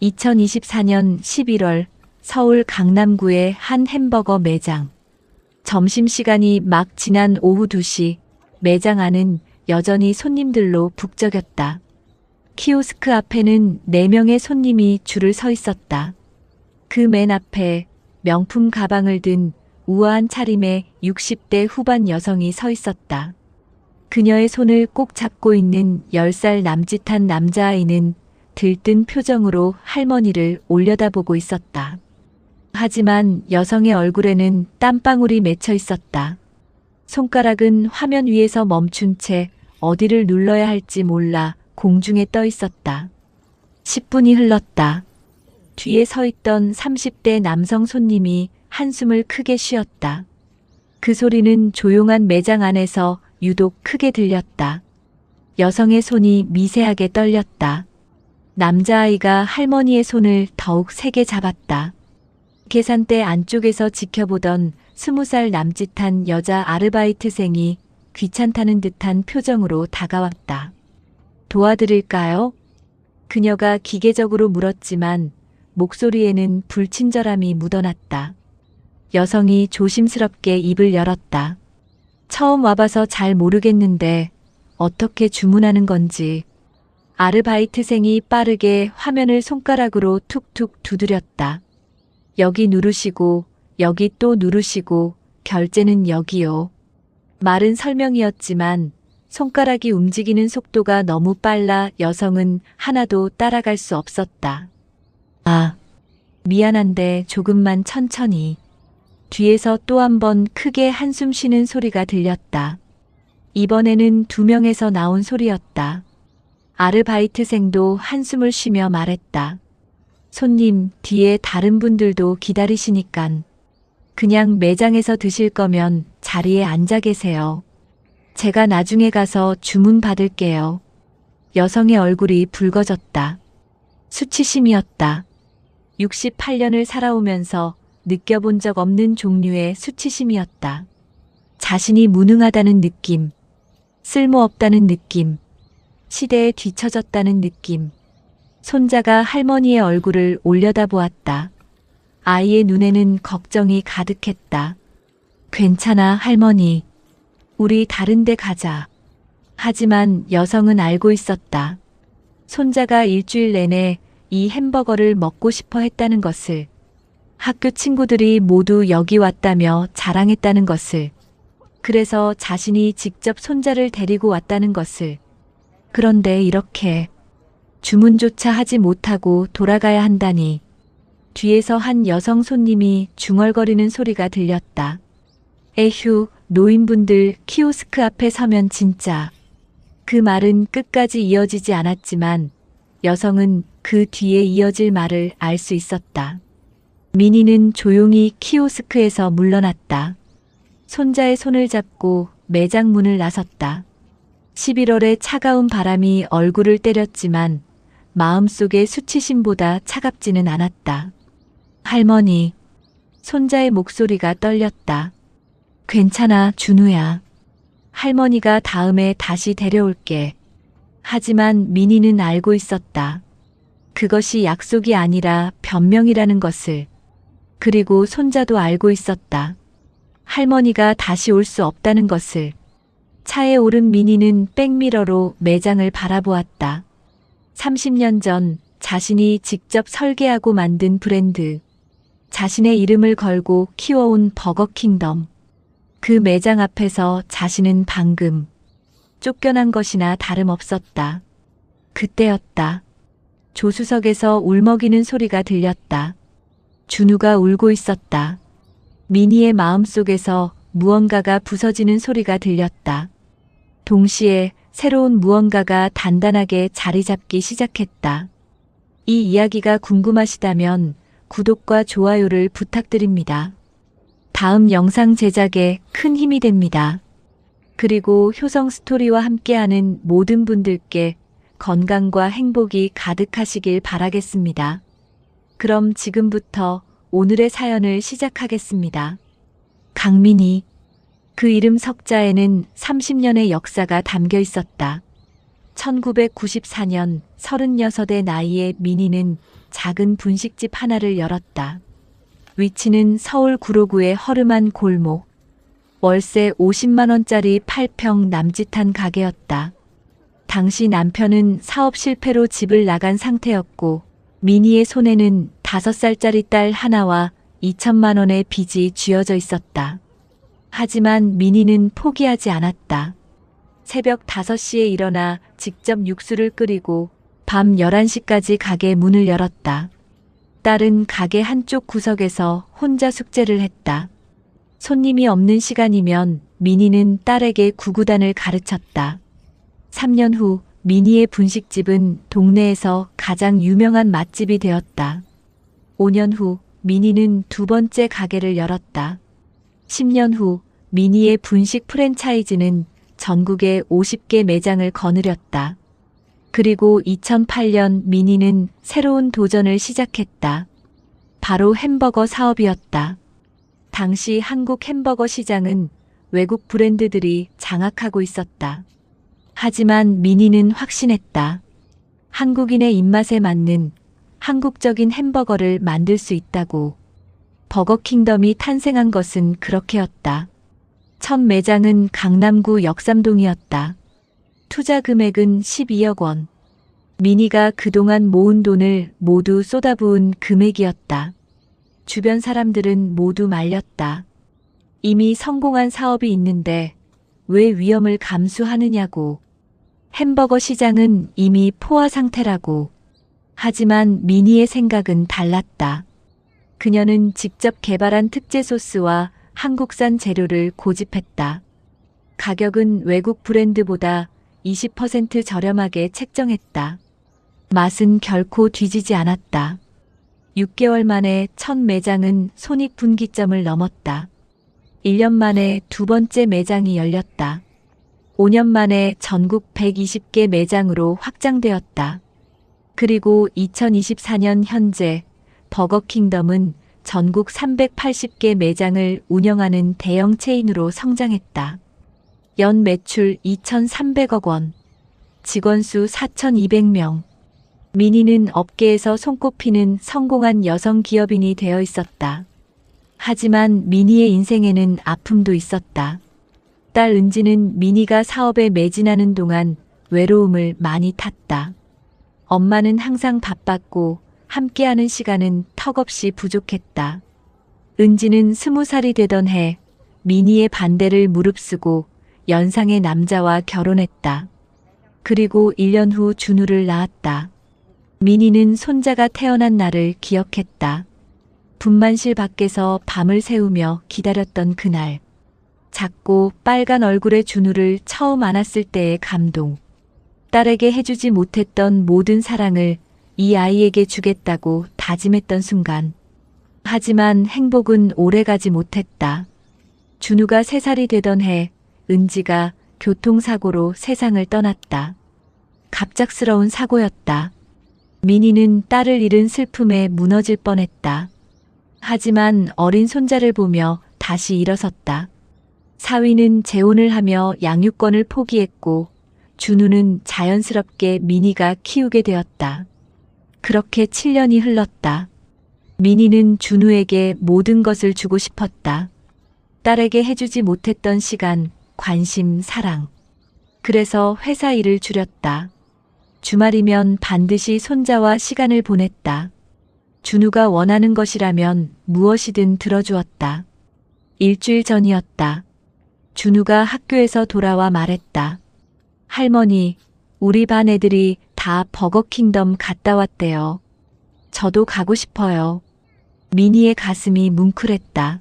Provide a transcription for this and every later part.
2024년 11월 서울 강남구의 한 햄버거 매장. 점심시간이 막 지난 오후 2시, 매장 안은 여전히 손님들로 북적였다. 키오스크 앞에는 4명의 손님이 줄을 서 있었다. 그 맨 앞에 명품 가방을 든 우아한 차림의 60대 후반 여성이 서 있었다. 그녀의 손을 꼭 잡고 있는 10살 남짓한 남자아이는 들뜬 표정으로 할머니를 올려다보고 있었다. 하지만 여성의 얼굴에는 땀방울이 맺혀 있었다. 손가락은 화면 위에서 멈춘 채 어디를 눌러야 할지 몰라 공중에 떠 있었다. 10분이 흘렀다. 뒤에 서 있던 30대 남성 손님이 한숨을 크게 쉬었다. 그 소리는 조용한 매장 안에서 유독 크게 들렸다. 여성의 손이 미세하게 떨렸다. 남자아이가 할머니의 손을 더욱 세게 잡았다. 계산대 안쪽에서 지켜보던 20살 남짓한 여자 아르바이트생이 귀찮다는 듯한 표정으로 다가왔다. 도와드릴까요? 그녀가 기계적으로 물었지만 목소리에는 불친절함이 묻어났다. 여성이 조심스럽게 입을 열었다. 처음 와봐서 잘 모르겠는데 어떻게 주문하는 건지. 아르바이트생이 빠르게 화면을 손가락으로 툭툭 두드렸다. 여기 누르시고 여기 또 누르시고 결제는 여기요. 말은 설명이었지만 손가락이 움직이는 속도가 너무 빨라 여성은 하나도 따라갈 수 없었다. 아, 미안한데 조금만 천천히. 뒤에서 또 한 번 크게 한숨 쉬는 소리가 들렸다. 이번에는 2명에서 나온 소리였다. 아르바이트생도 한숨을 쉬며 말했다. 손님, 뒤에 다른 분들도 기다리시니깐. 그냥 매장에서 드실 거면 자리에 앉아 계세요. 제가 나중에 가서 주문 받을게요. 여성의 얼굴이 붉어졌다. 수치심이었다. 68년을 살아오면서 느껴본 적 없는 종류의 수치심이었다. 자신이 무능하다는 느낌, 쓸모없다는 느낌, 시대에 뒤처졌다는 느낌. 손자가 할머니의 얼굴을 올려다보았다. 아이의 눈에는 걱정이 가득했다. 괜찮아, 할머니. 우리 다른 데 가자. 하지만 여성은 알고 있었다. 손자가 일주일 내내 이 햄버거를 먹고 싶어 했다는 것을. 학교 친구들이 모두 여기 왔다며 자랑했다는 것을. 그래서 자신이 직접 손자를 데리고 왔다는 것을. 그런데 이렇게 주문조차 하지 못하고 돌아가야 한다니. 뒤에서 한 여성 손님이 중얼거리는 소리가 들렸다. 에휴, 노인분들 키오스크 앞에 서면 진짜. 그 말은 끝까지 이어지지 않았지만 여성은 그 뒤에 이어질 말을 알 수 있었다. 미니는 조용히 키오스크에서 물러났다. 손자의 손을 잡고 매장 문을 나섰다. 11월의 차가운 바람이 얼굴을 때렸지만 마음속의 수치심보다 차갑지는 않았다. 할머니. 손자의 목소리가 떨렸다. 괜찮아, 준우야. 할머니가 다음에 다시 데려올게. 하지만 미니는 알고 있었다. 그것이 약속이 아니라 변명이라는 것을. 그리고 손자도 알고 있었다. 할머니가 다시 올 수 없다는 것을. 차에 오른 미니는 백미러로 매장을 바라보았다. 30년 전 자신이 직접 설계하고 만든 브랜드. 자신의 이름을 걸고 키워온 버거킹덤. 그 매장 앞에서 자신은 방금 쫓겨난 것이나 다름없었다. 그때였다. 조수석에서 울먹이는 소리가 들렸다. 준우가 울고 있었다. 미니의 마음속에서 무언가가 부서지는 소리가 들렸다. 동시에 새로운 무언가가 단단하게 자리 잡기 시작했다. 이 이야기가 궁금하시다면 구독과 좋아요를 부탁드립니다. 다음 영상 제작에 큰 힘이 됩니다. 그리고 효성 스토리와 함께하는 모든 분들께 건강과 행복이 가득하시길 바라겠습니다. 그럼 지금부터 오늘의 사연을 시작하겠습니다. 강민희. 그 이름 석자에는 30년의 역사가 담겨 있었다. 1994년 36의 나이에 민희는 작은 분식집 하나를 열었다. 위치는 서울 구로구의 허름한 골목. 월세 50만 원짜리 8평 남짓한 가게였다. 당시 남편은 사업 실패로 집을 나간 상태였고 민희의 손에는 5살짜리 딸 하나와 2천만 원의 빚이 쥐어져 있었다. 하지만 민희는 포기하지 않았다. 새벽 5시에 일어나 직접 육수를 끓이고 밤 11시까지 가게 문을 열었다. 딸은 가게 한쪽 구석에서 혼자 숙제를 했다. 손님이 없는 시간이면 민희는 딸에게 구구단을 가르쳤다. 3년 후 민희의 분식집은 동네에서 가장 유명한 맛집이 되었다. 5년 후 민희는 두 번째 가게를 열었다. 10년 후 민희의 분식 프랜차이즈는 전국에 50개 매장을 거느렸다. 그리고 2008년 민희는 새로운 도전을 시작했다. 바로 햄버거 사업이었다. 당시 한국 햄버거 시장은 외국 브랜드들이 장악하고 있었다. 하지만 민희는 확신했다. 한국인의 입맛에 맞는 한국적인 햄버거를 만들 수 있다고. 버거킹덤이 탄생한 것은 그렇게였다. 첫 매장은 강남구 역삼동이었다. 투자 금액은 12억 원. 민희가 그동안 모은 돈을 모두 쏟아부은 금액이었다. 주변 사람들은 모두 말렸다. 이미 성공한 사업이 있는데 왜 위험을 감수하느냐고. 햄버거 시장은 이미 포화 상태라고. 하지만 민희의 생각은 달랐다. 그녀는 직접 개발한 특제 소스와 한국산 재료를 고집했다. 가격은 외국 브랜드보다 20% 저렴하게 책정했다. 맛은 결코 뒤지지 않았다. 6개월 만에 첫 매장은 손익분기점을 넘었다. 1년 만에 두 번째 매장이 열렸다. 5년 만에 전국 120개 매장으로 확장되었다. 그리고 2024년 현재 버거킹덤은 전국 380개 매장을 운영하는 대형 체인으로 성장했다. 연 매출 2,300억 원, 직원 수 4,200명. 민희는 업계에서 손꼽히는 성공한 여성 기업인이 되어 있었다. 하지만 민희의 인생에는 아픔도 있었다. 딸 은지는 민희가 사업에 매진하는 동안 외로움을 많이 탔다. 엄마는 항상 바빴고 함께하는 시간은 턱없이 부족했다. 은지는 20살이 되던 해 민희의 반대를 무릅쓰고 연상의 남자와 결혼했다. 그리고 1년 후 준우를 낳았다. 민희는 손자가 태어난 날을 기억했다. 분만실 밖에서 밤을 새우며 기다렸던 그날. 작고 빨간 얼굴의 준우를 처음 안았을 때의 감동. 딸에게 해주지 못했던 모든 사랑을 이 아이에게 주겠다고 다짐했던 순간. 하지만 행복은 오래가지 못했다. 준우가 3살이 되던 해 은지가 교통사고로 세상을 떠났다. 갑작스러운 사고였다. 민희는 딸을 잃은 슬픔에 무너질 뻔했다. 하지만 어린 손자를 보며 다시 일어섰다. 사위는 재혼을 하며 양육권을 포기했고 준우는 자연스럽게 민희가 키우게 되었다. 그렇게 7년이 흘렀다. 민희는 준우에게 모든 것을 주고 싶었다. 딸에게 해주지 못했던 시간, 관심, 사랑. 그래서 회사 일을 줄였다. 주말이면 반드시 손자와 시간을 보냈다. 준우가 원하는 것이라면 무엇이든 들어주었다. 일주일 전이었다. 준우가 학교에서 돌아와 말했다. 할머니, 우리 반 애들이 다 버거킹덤 갔다 왔대요. 저도 가고 싶어요. 민희의 가슴이 뭉클했다.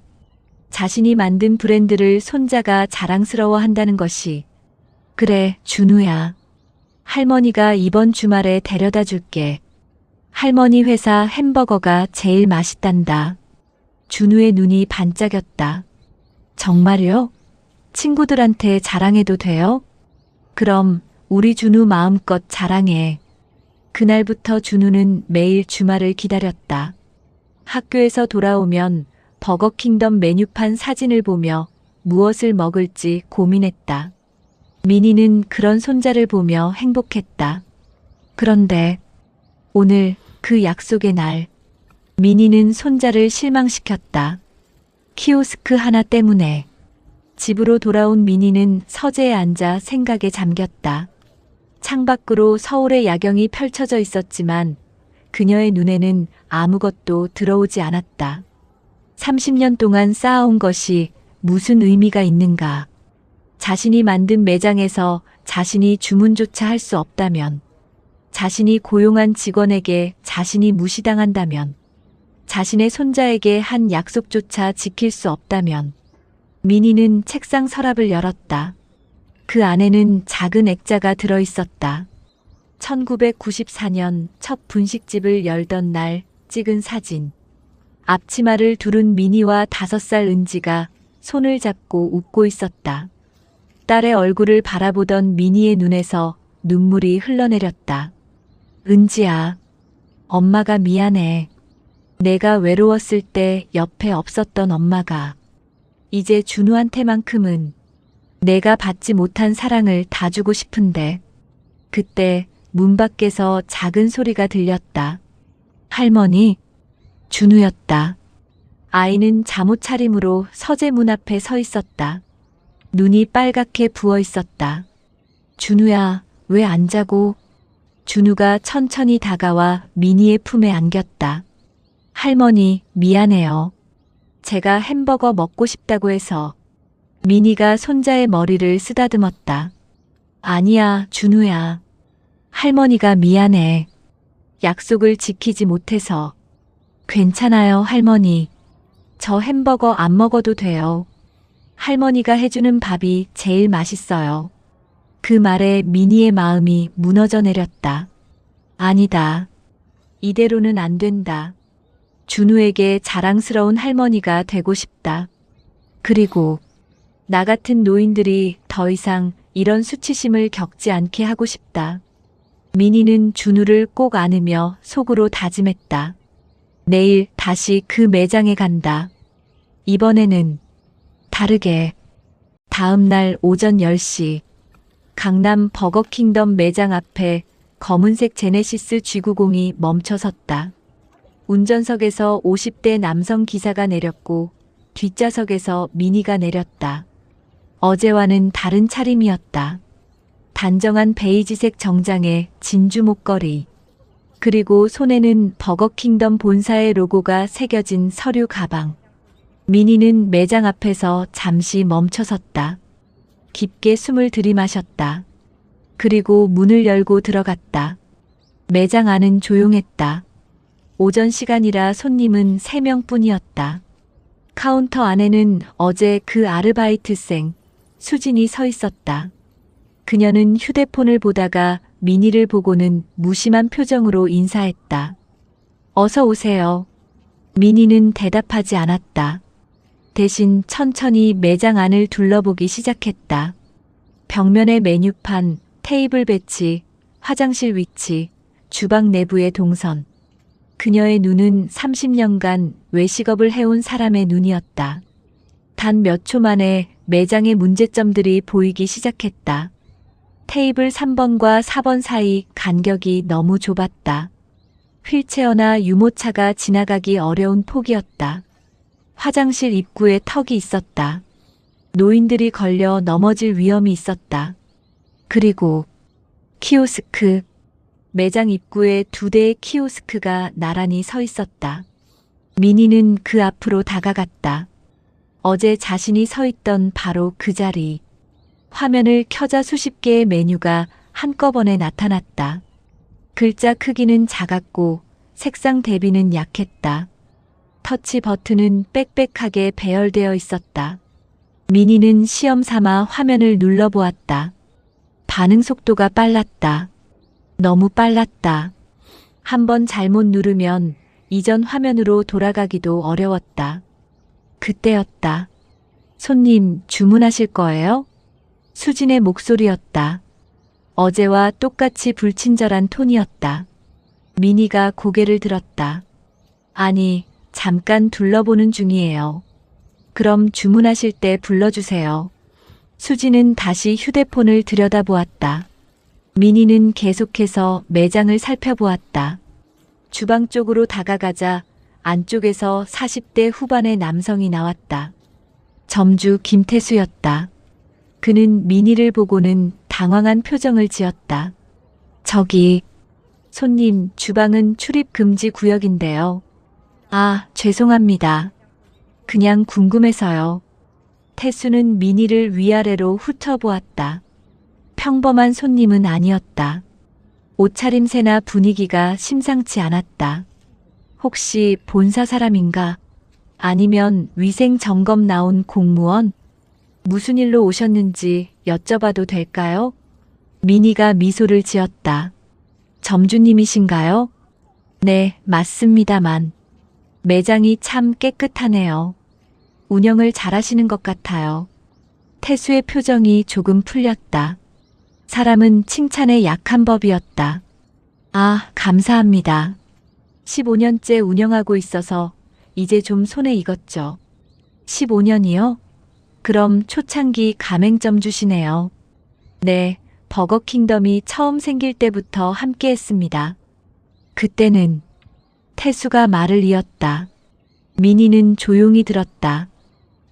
자신이 만든 브랜드를 손자가 자랑스러워한다는 것이. 그래, 준우야. 할머니가 이번 주말에 데려다 줄게. 할머니 회사 햄버거가 제일 맛있단다. 준우의 눈이 반짝였다. 정말요? 친구들한테 자랑해도 돼요? 그럼 우리 준우 마음껏 자랑해. 그날부터 준우는 매일 주말을 기다렸다. 학교에서 돌아오면 버거킹덤 메뉴판 사진을 보며 무엇을 먹을지 고민했다. 미니는 그런 손자를 보며 행복했다. 그런데 오늘 그 약속의 날, 미니는 손자를 실망시켰다. 키오스크 하나 때문에. 집으로 돌아온 미니는 서재에 앉아 생각에 잠겼다. 창밖으로 서울의 야경이 펼쳐져 있었지만 그녀의 눈에는 아무것도 들어오지 않았다. 30년 동안 쌓아온 것이 무슨 의미가 있는가? 자신이 만든 매장에서 자신이 주문조차 할 수 없다면, 자신이 고용한 직원에게 자신이 무시당한다면, 자신의 손자에게 한 약속조차 지킬 수 없다면, 미니는 책상 서랍을 열었다. 그 안에는 작은 액자가 들어 있었다. 1994년 첫 분식집을 열던 날 찍은 사진. 앞치마를 두른 미니와 5살 은지가 손을 잡고 웃고 있었다. 딸의 얼굴을 바라보던 미니의 눈에서 눈물이 흘러내렸다. 은지야, 엄마가 미안해. 내가 외로웠을 때 옆에 없었던 엄마가. 이제 준우한테만큼은 내가 받지 못한 사랑을 다 주고 싶은데. 그때 문 밖에서 작은 소리가 들렸다. 할머니, 준우였다. 아이는 잠옷 차림으로 서재 문 앞에 서 있었다. 눈이 빨갛게 부어 있었다. 준우야, 왜 안 자고? 준우가 천천히 다가와 미니의 품에 안겼다. 할머니, 미안해요. 제가 햄버거 먹고 싶다고 해서. 미니가 손자의 머리를 쓰다듬었다. 아니야, 준우야. 할머니가 미안해. 약속을 지키지 못해서. 괜찮아요, 할머니. 저 햄버거 안 먹어도 돼요. 할머니가 해주는 밥이 제일 맛있어요. 그 말에 미니의 마음이 무너져 내렸다. 아니다. 이대로는 안 된다. 준우에게 자랑스러운 할머니가 되고 싶다. 그리고 나 같은 노인들이 더 이상 이런 수치심을 겪지 않게 하고 싶다. 미니는 준우를 꼭 안으며 속으로 다짐했다. 내일 다시 그 매장에 간다. 이번에는 다르게. 다음 날 오전 10시 강남 버거킹덤 매장 앞에 검은색 제네시스 G90이 멈춰 섰다. 운전석에서 50대 남성 기사가 내렸고 뒷좌석에서 미니가 내렸다. 어제와는 다른 차림이었다. 단정한 베이지색 정장에 진주 목걸이. 그리고 손에는 버거킹덤 본사의 로고가 새겨진 서류 가방. 미니는 매장 앞에서 잠시 멈춰섰다. 깊게 숨을 들이마셨다. 그리고 문을 열고 들어갔다. 매장 안은 조용했다. 오전 시간이라 손님은 3명뿐이었다. 카운터 안에는 어제 그 아르바이트생 수진이 서 있었다. 그녀는 휴대폰을 보다가 미니를 보고는 무심한 표정으로 인사했다. 어서 오세요. 미니는 대답하지 않았다. 대신 천천히 매장 안을 둘러보기 시작했다. 벽면의 메뉴판, 테이블 배치, 화장실 위치, 주방 내부의 동선. 그녀의 눈은 30년간 외식업을 해온 사람의 눈이었다. 단 몇 초 만에 매장의 문제점들이 보이기 시작했다. 테이블 3번과 4번 사이 간격이 너무 좁았다. 휠체어나 유모차가 지나가기 어려운 폭이었다. 화장실 입구에 턱이 있었다. 노인들이 걸려 넘어질 위험이 있었다. 그리고 키오스크. 매장 입구에 2대의 키오스크가 나란히 서 있었다. 미니는 그 앞으로 다가갔다. 어제 자신이 서 있던 바로 그 자리. 화면을 켜자 수십 개의 메뉴가 한꺼번에 나타났다. 글자 크기는 작았고 색상 대비는 약했다. 터치 버튼은 빽빽하게 배열되어 있었다. 미니는 시험 삼아 화면을 눌러보았다. 반응 속도가 빨랐다. 너무 빨랐다. 한번 잘못 누르면 이전 화면으로 돌아가기도 어려웠다. 그때였다. 손님, 주문하실 거예요? 수진의 목소리였다. 어제와 똑같이 불친절한 톤이었다. 미니가 고개를 들었다. 아니, 잠깐 둘러보는 중이에요. 그럼 주문하실 때 불러주세요. 수지는 다시 휴대폰을 들여다보았다. 민희는 계속해서 매장을 살펴보았다. 주방 쪽으로 다가가자 안쪽에서 40대 후반의 남성이 나왔다. 점주 김태수였다. 그는 민희를 보고는 당황한 표정을 지었다. 저기, 손님, 주방은 출입 금지 구역인데요. 아, 죄송합니다. 그냥 궁금해서요. 태수는 민희를 위아래로 훑어보았다. 평범한 손님은 아니었다. 옷차림새나 분위기가 심상치 않았다. 혹시 본사 사람인가? 아니면 위생 점검 나온 공무원? 무슨 일로 오셨는지 여쭤봐도 될까요? 민희가 미소를 지었다. 점주님이신가요? 네, 맞습니다만. 매장이 참 깨끗하네요. 운영을 잘하시는 것 같아요. 태수의 표정이 조금 풀렸다. 사람은 칭찬에 약한 법이었다. 아, 감사합니다. 15년째 운영하고 있어서 이제 좀 손에 익었죠. 15년이요? 그럼 초창기 가맹점 주시네요. 네, 버거킹덤이 처음 생길 때부터 함께 했습니다. 그때는 태수가 말을 이었다. 민희는 조용히 들었다.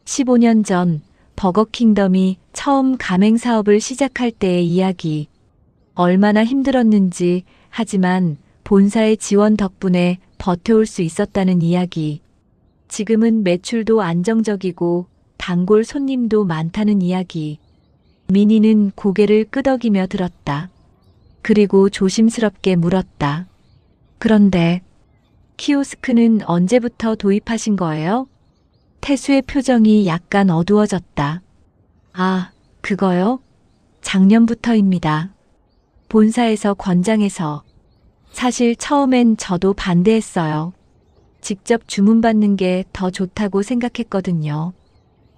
15년 전 버거킹덤이 처음 가맹 사업을 시작할 때의 이야기. 얼마나 힘들었는지, 하지만 본사의 지원 덕분에 버텨올 수 있었다는 이야기. 지금은 매출도 안정적이고 단골 손님도 많다는 이야기. 민희는 고개를 끄덕이며 들었다. 그리고 조심스럽게 물었다. 그런데 키오스크는 언제부터 도입하신 거예요? 태수의 표정이 약간 어두워졌다. 아, 그거요? 작년부터입니다. 본사에서 권장해서. 사실 처음엔 저도 반대했어요. 직접 주문받는 게 더 좋다고 생각했거든요.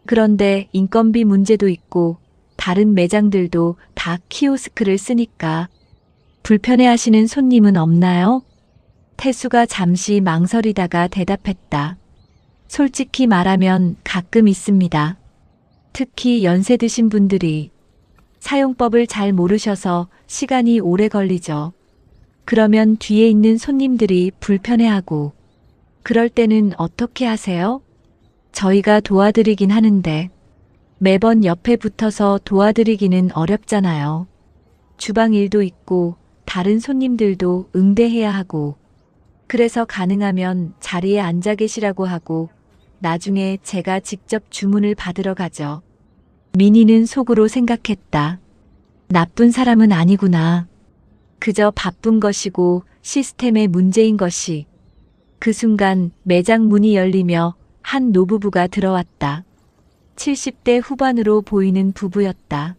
그런데 인건비 문제도 있고 다른 매장들도 다 키오스크를 쓰니까 불편해하시는 손님은 없나요? 태수가 잠시 망설이다가 대답했다. 솔직히 말하면 가끔 있습니다. 특히 연세 드신 분들이 사용법을 잘 모르셔서 시간이 오래 걸리죠. 그러면 뒤에 있는 손님들이 불편해하고. 그럴 때는 어떻게 하세요? 저희가 도와드리긴 하는데 매번 옆에 붙어서 도와드리기는 어렵잖아요. 주방 일도 있고 다른 손님들도 응대해야 하고. 그래서 가능하면 자리에 앉아 계시라고 하고 나중에 제가 직접 주문을 받으러 가죠. 민희는 속으로 생각했다. 나쁜 사람은 아니구나. 그저 바쁜 것이고 시스템의 문제인 것이. 그 순간 매장 문이 열리며 한 노부부가 들어왔다. 70대 후반으로 보이는 부부였다.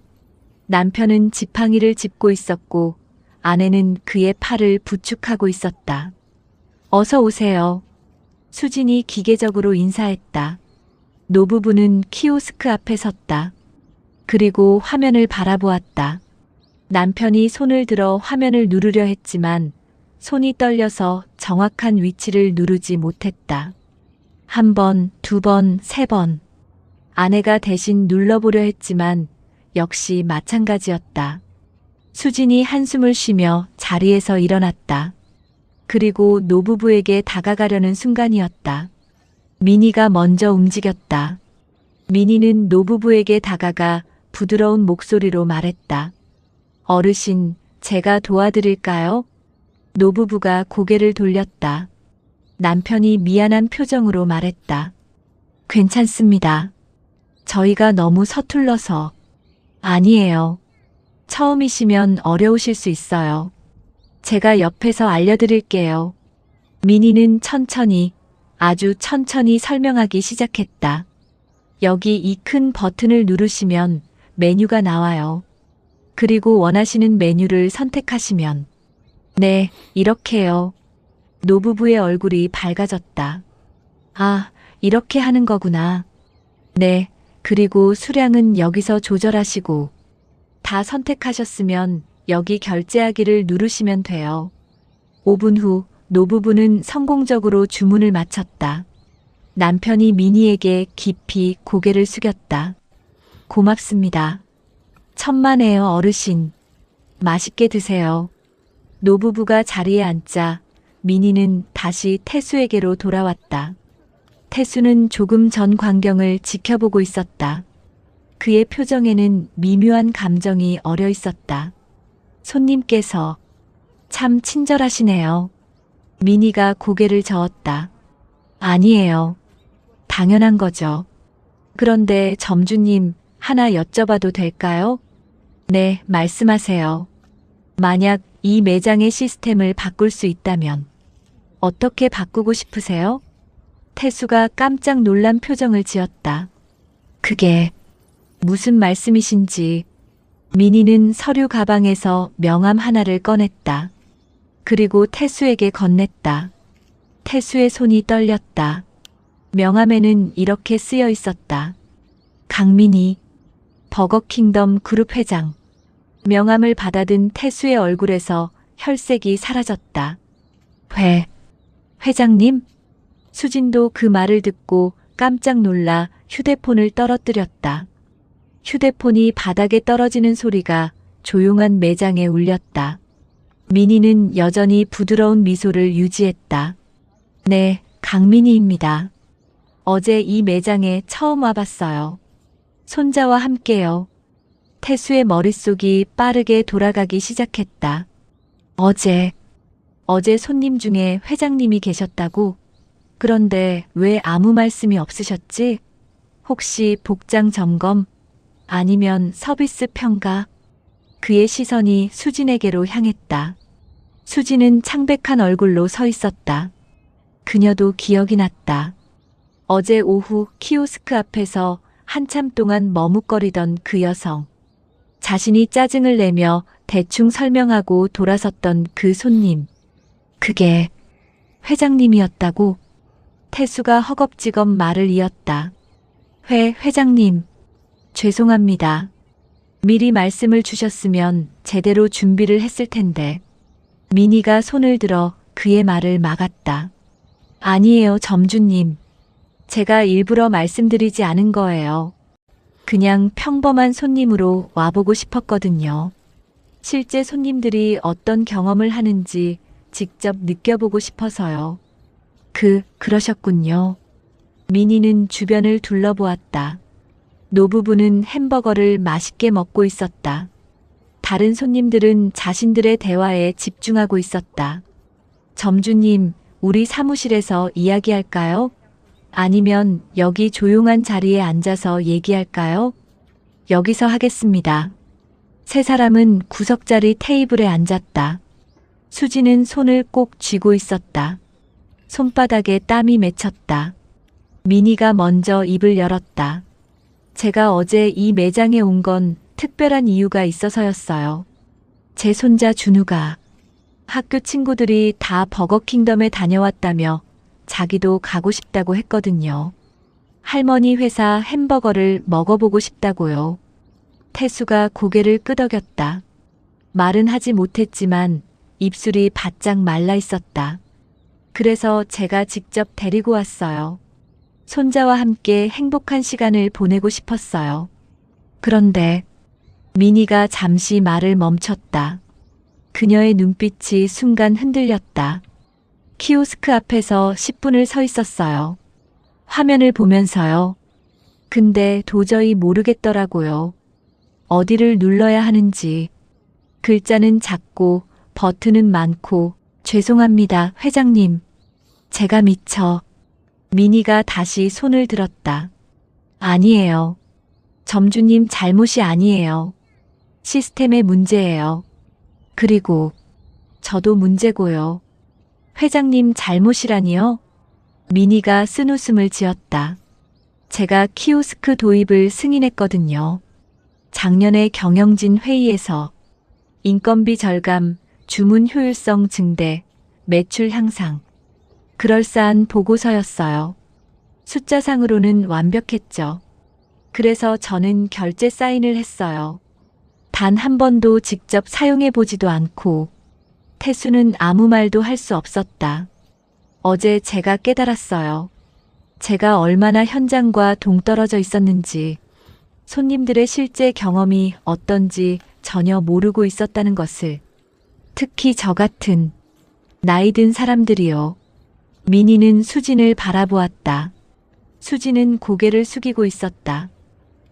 남편은 지팡이를 짚고 있었고 아내는 그의 팔을 부축하고 있었다. 어서 오세요. 수진이 기계적으로 인사했다. 노부부는 키오스크 앞에 섰다. 그리고 화면을 바라보았다. 남편이 손을 들어 화면을 누르려 했지만 손이 떨려서 정확한 위치를 누르지 못했다. 한 번, 두 번, 세 번. 아내가 대신 눌러보려 했지만 역시 마찬가지였다. 수진이 한숨을 쉬며 자리에서 일어났다. 그리고 노부부에게 다가가려는 순간이었다. 민희가 먼저 움직였다. 민희는 노부부에게 다가가 부드러운 목소리로 말했다. 어르신, 제가 도와드릴까요? 노부부가 고개를 돌렸다. 남편이 미안한 표정으로 말했다. 괜찮습니다. 저희가 너무 서툴러서. 아니에요. 처음이시면 어려우실 수 있어요. 제가 옆에서 알려드릴게요. 민희는 천천히, 아주 천천히 설명하기 시작했다. 여기 이 큰 버튼을 누르시면 메뉴가 나와요. 그리고 원하시는 메뉴를 선택하시면. 네, 이렇게요. 노부부의 얼굴이 밝아졌다. 아, 이렇게 하는 거구나. 네, 그리고 수량은 여기서 조절하시고. 다 선택하셨으면 여기 결제하기를 누르시면 돼요. 5분 후 노부부는 성공적으로 주문을 마쳤다. 남편이 민희에게 깊이 고개를 숙였다. 고맙습니다. 천만에요, 어르신. 맛있게 드세요. 노부부가 자리에 앉자 민희는 다시 태수에게로 돌아왔다. 태수는 조금 전 광경을 지켜보고 있었다. 그의 표정에는 미묘한 감정이 어려 있었다. 손님께서 참 친절하시네요. 민희가 고개를 저었다. 아니에요. 당연한 거죠. 그런데 점주님, 하나 여쭤봐도 될까요? 네, 말씀하세요. 만약 이 매장의 시스템을 바꿀 수 있다면 어떻게 바꾸고 싶으세요? 태수가 깜짝 놀란 표정을 지었다. 그게 무슨 말씀이신지. 민희는 서류 가방에서 명함 하나를 꺼냈다. 그리고 태수에게 건넸다. 태수의 손이 떨렸다. 명함에는 이렇게 쓰여 있었다. 강민희, 버거킹덤 그룹 회장. 명함을 받아든 태수의 얼굴에서 혈색이 사라졌다. 회장님? 수진도 그 말을 듣고 깜짝 놀라 휴대폰을 떨어뜨렸다. 휴대폰이 바닥에 떨어지는 소리가 조용한 매장에 울렸다. 민희는 여전히 부드러운 미소를 유지했다. 네, 강민희입니다. 어제 이 매장에 처음 와봤어요. 손자와 함께요. 태수의 머릿속이 빠르게 돌아가기 시작했다. 어제 손님 중에 회장님이 계셨다고? 그런데 왜 아무 말씀이 없으셨지? 혹시 복장 점검? 아니면 서비스 평가? 그의 시선이 수진에게로 향했다. 수진은 창백한 얼굴로 서 있었다. 그녀도 기억이 났다. 어제 오후 키오스크 앞에서 한참 동안 머뭇거리던 그 여성. 자신이 짜증을 내며 대충 설명하고 돌아섰던 그 손님. 그게 회장님이었다고? 태수가 허겁지겁 말을 이었다. 회장님. 죄송합니다. 미리 말씀을 주셨으면 제대로 준비를 했을 텐데. 민희가 손을 들어 그의 말을 막았다. 아니에요, 점주님. 제가 일부러 말씀드리지 않은 거예요. 그냥 평범한 손님으로 와보고 싶었거든요. 실제 손님들이 어떤 경험을 하는지 직접 느껴보고 싶어서요. 그러셨군요. 민희는 주변을 둘러보았다. 노부부는 햄버거를 맛있게 먹고 있었다. 다른 손님들은 자신들의 대화에 집중하고 있었다. 점주님, 우리 사무실에서 이야기할까요? 아니면 여기 조용한 자리에 앉아서 얘기할까요? 여기서 하겠습니다. 세 사람은 구석자리 테이블에 앉았다. 수지는 손을 꼭 쥐고 있었다. 손바닥에 땀이 맺혔다. 민희가 먼저 입을 열었다. 제가 어제 이 매장에 온 건 특별한 이유가 있어서였어요. 제 손자 준우가 학교 친구들이 다 버거킹덤에 다녀왔다며 자기도 가고 싶다고 했거든요. 할머니 회사 햄버거를 먹어보고 싶다고요. 태수가 고개를 끄덕였다. 말은 하지 못했지만 입술이 바짝 말라 있었다. 그래서 제가 직접 데리고 왔어요. 손자와 함께 행복한 시간을 보내고 싶었어요. 그런데 민희가 잠시 말을 멈췄다. 그녀의 눈빛이 순간 흔들렸다. 키오스크 앞에서 10분을 서 있었어요. 화면을 보면서요. 근데 도저히 모르겠더라고요. 어디를 눌러야 하는지. 글자는 작고 버튼은 많고. 죄송합니다, 회장님. 제가 미쳐. 민희가 다시 손을 들었다. 아니에요. 점주님 잘못이 아니에요. 시스템의 문제예요. 그리고 저도 문제고요. 회장님 잘못이라니요? 민희가 쓴웃음을 지었다. 제가 키오스크 도입을 승인했거든요. 작년에 경영진 회의에서 인건비 절감, 주문 효율성 증대, 매출 향상. 그럴싸한 보고서였어요. 숫자상으로는 완벽했죠. 그래서 저는 결제 사인을 했어요. 단 한 번도 직접 사용해 보지도 않고. 태수는 아무 말도 할 수 없었다. 어제 제가 깨달았어요. 제가 얼마나 현장과 동떨어져 있었는지. 손님들의 실제 경험이 어떤지 전혀 모르고 있었다는 것을. 특히 저 같은 나이 든 사람들이요. 민희는 수진을 바라보았다. 수진은 고개를 숙이고 있었다.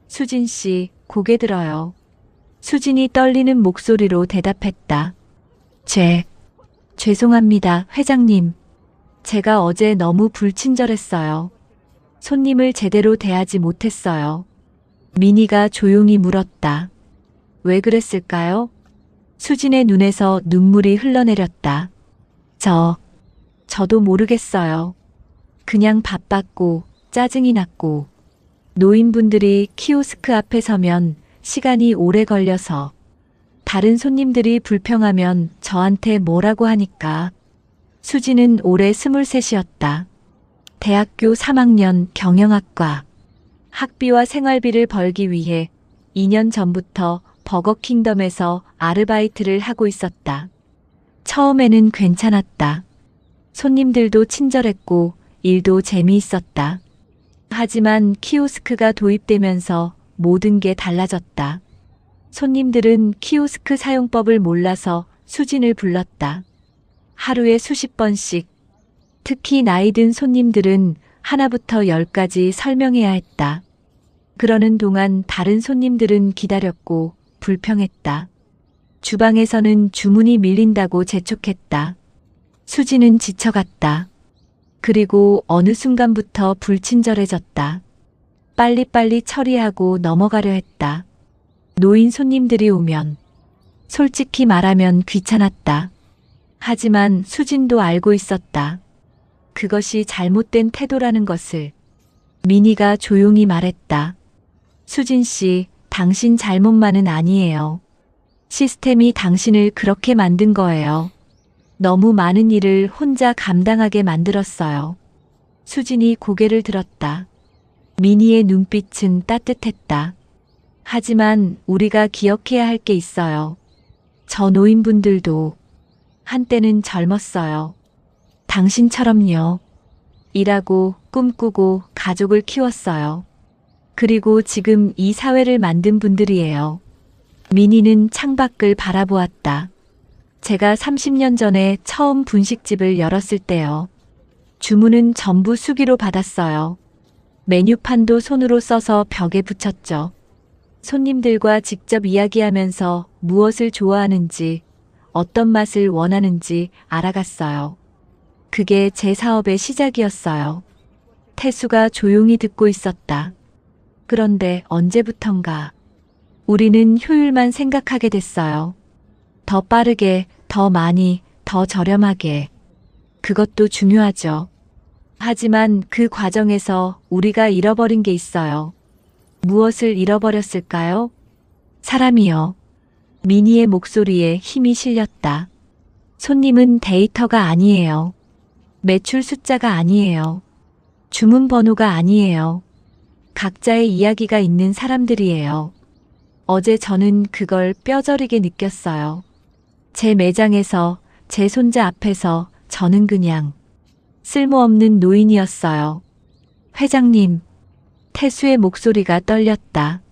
수진 씨, 고개 들어요. 수진이 떨리는 목소리로 대답했다. 죄송합니다, 회장님. 제가 어제 너무 불친절했어요. 손님을 제대로 대하지 못했어요. 민희가 조용히 물었다. 왜 그랬을까요? 수진의 눈에서 눈물이 흘러내렸다. 저도 모르겠어요. 그냥 바빴고 짜증이 났고 노인분들이 키오스크 앞에 서면 시간이 오래 걸려서 다른 손님들이 불평하면 저한테 뭐라고 하니까. 수진은 올해 23이었다. 대학교 3학년 경영학과. 학비와 생활비를 벌기 위해 2년 전부터 버거킹덤에서 아르바이트를 하고 있었다. 처음에는 괜찮았다. 손님들도 친절했고 일도 재미있었다. 하지만 키오스크가 도입되면서 모든 게 달라졌다. 손님들은 키오스크 사용법을 몰라서 수진을 불렀다. 하루에 수십 번씩. 특히 나이 든 손님들은 하나부터 10까지 설명해야 했다. 그러는 동안 다른 손님들은 기다렸고 불평했다. 주방에서는 주문이 밀린다고 재촉했다. 수진은 지쳐갔다. 그리고 어느 순간부터 불친절해졌다. 빨리빨리 처리하고 넘어가려 했다. 노인 손님들이 오면 솔직히 말하면 귀찮았다. 하지만 수진도 알고 있었다. 그것이 잘못된 태도라는 것을. 민희가 조용히 말했다. 수진 씨, 당신 잘못만은 아니에요. 시스템이 당신을 그렇게 만든 거예요. 너무 많은 일을 혼자 감당하게 만들었어요. 수진이 고개를 들었다. 민희의 눈빛은 따뜻했다. 하지만 우리가 기억해야 할 게 있어요. 저 노인분들도 한때는 젊었어요. 당신처럼요. 일하고 꿈꾸고 가족을 키웠어요. 그리고 지금 이 사회를 만든 분들이에요. 민희는 창밖을 바라보았다. 제가 30년 전에 처음 분식집을 열었을 때요. 주문은 전부 수기로 받았어요. 메뉴판도 손으로 써서 벽에 붙였죠. 손님들과 직접 이야기하면서 무엇을 좋아하는지, 어떤 맛을 원하는지 알아갔어요. 그게 제 사업의 시작이었어요. 태수가 조용히 듣고 있었다. 그런데 언제부턴가 우리는 효율만 생각하게 됐어요. 더 빠르게, 더 많이, 더 저렴하게. 그것도 중요하죠. 하지만 그 과정에서 우리가 잃어버린 게 있어요. 무엇을 잃어버렸을까요? 사람이요. 민희의 목소리에 힘이 실렸다. 손님은 데이터가 아니에요. 매출 숫자가 아니에요. 주문 번호가 아니에요. 각자의 이야기가 있는 사람들이에요. 어제 저는 그걸 뼈저리게 느꼈어요. 제 매장에서, 제 손자 앞에서 저는 그냥 쓸모없는 노인이었어요. 회장님, 태수의 목소리가 떨렸다.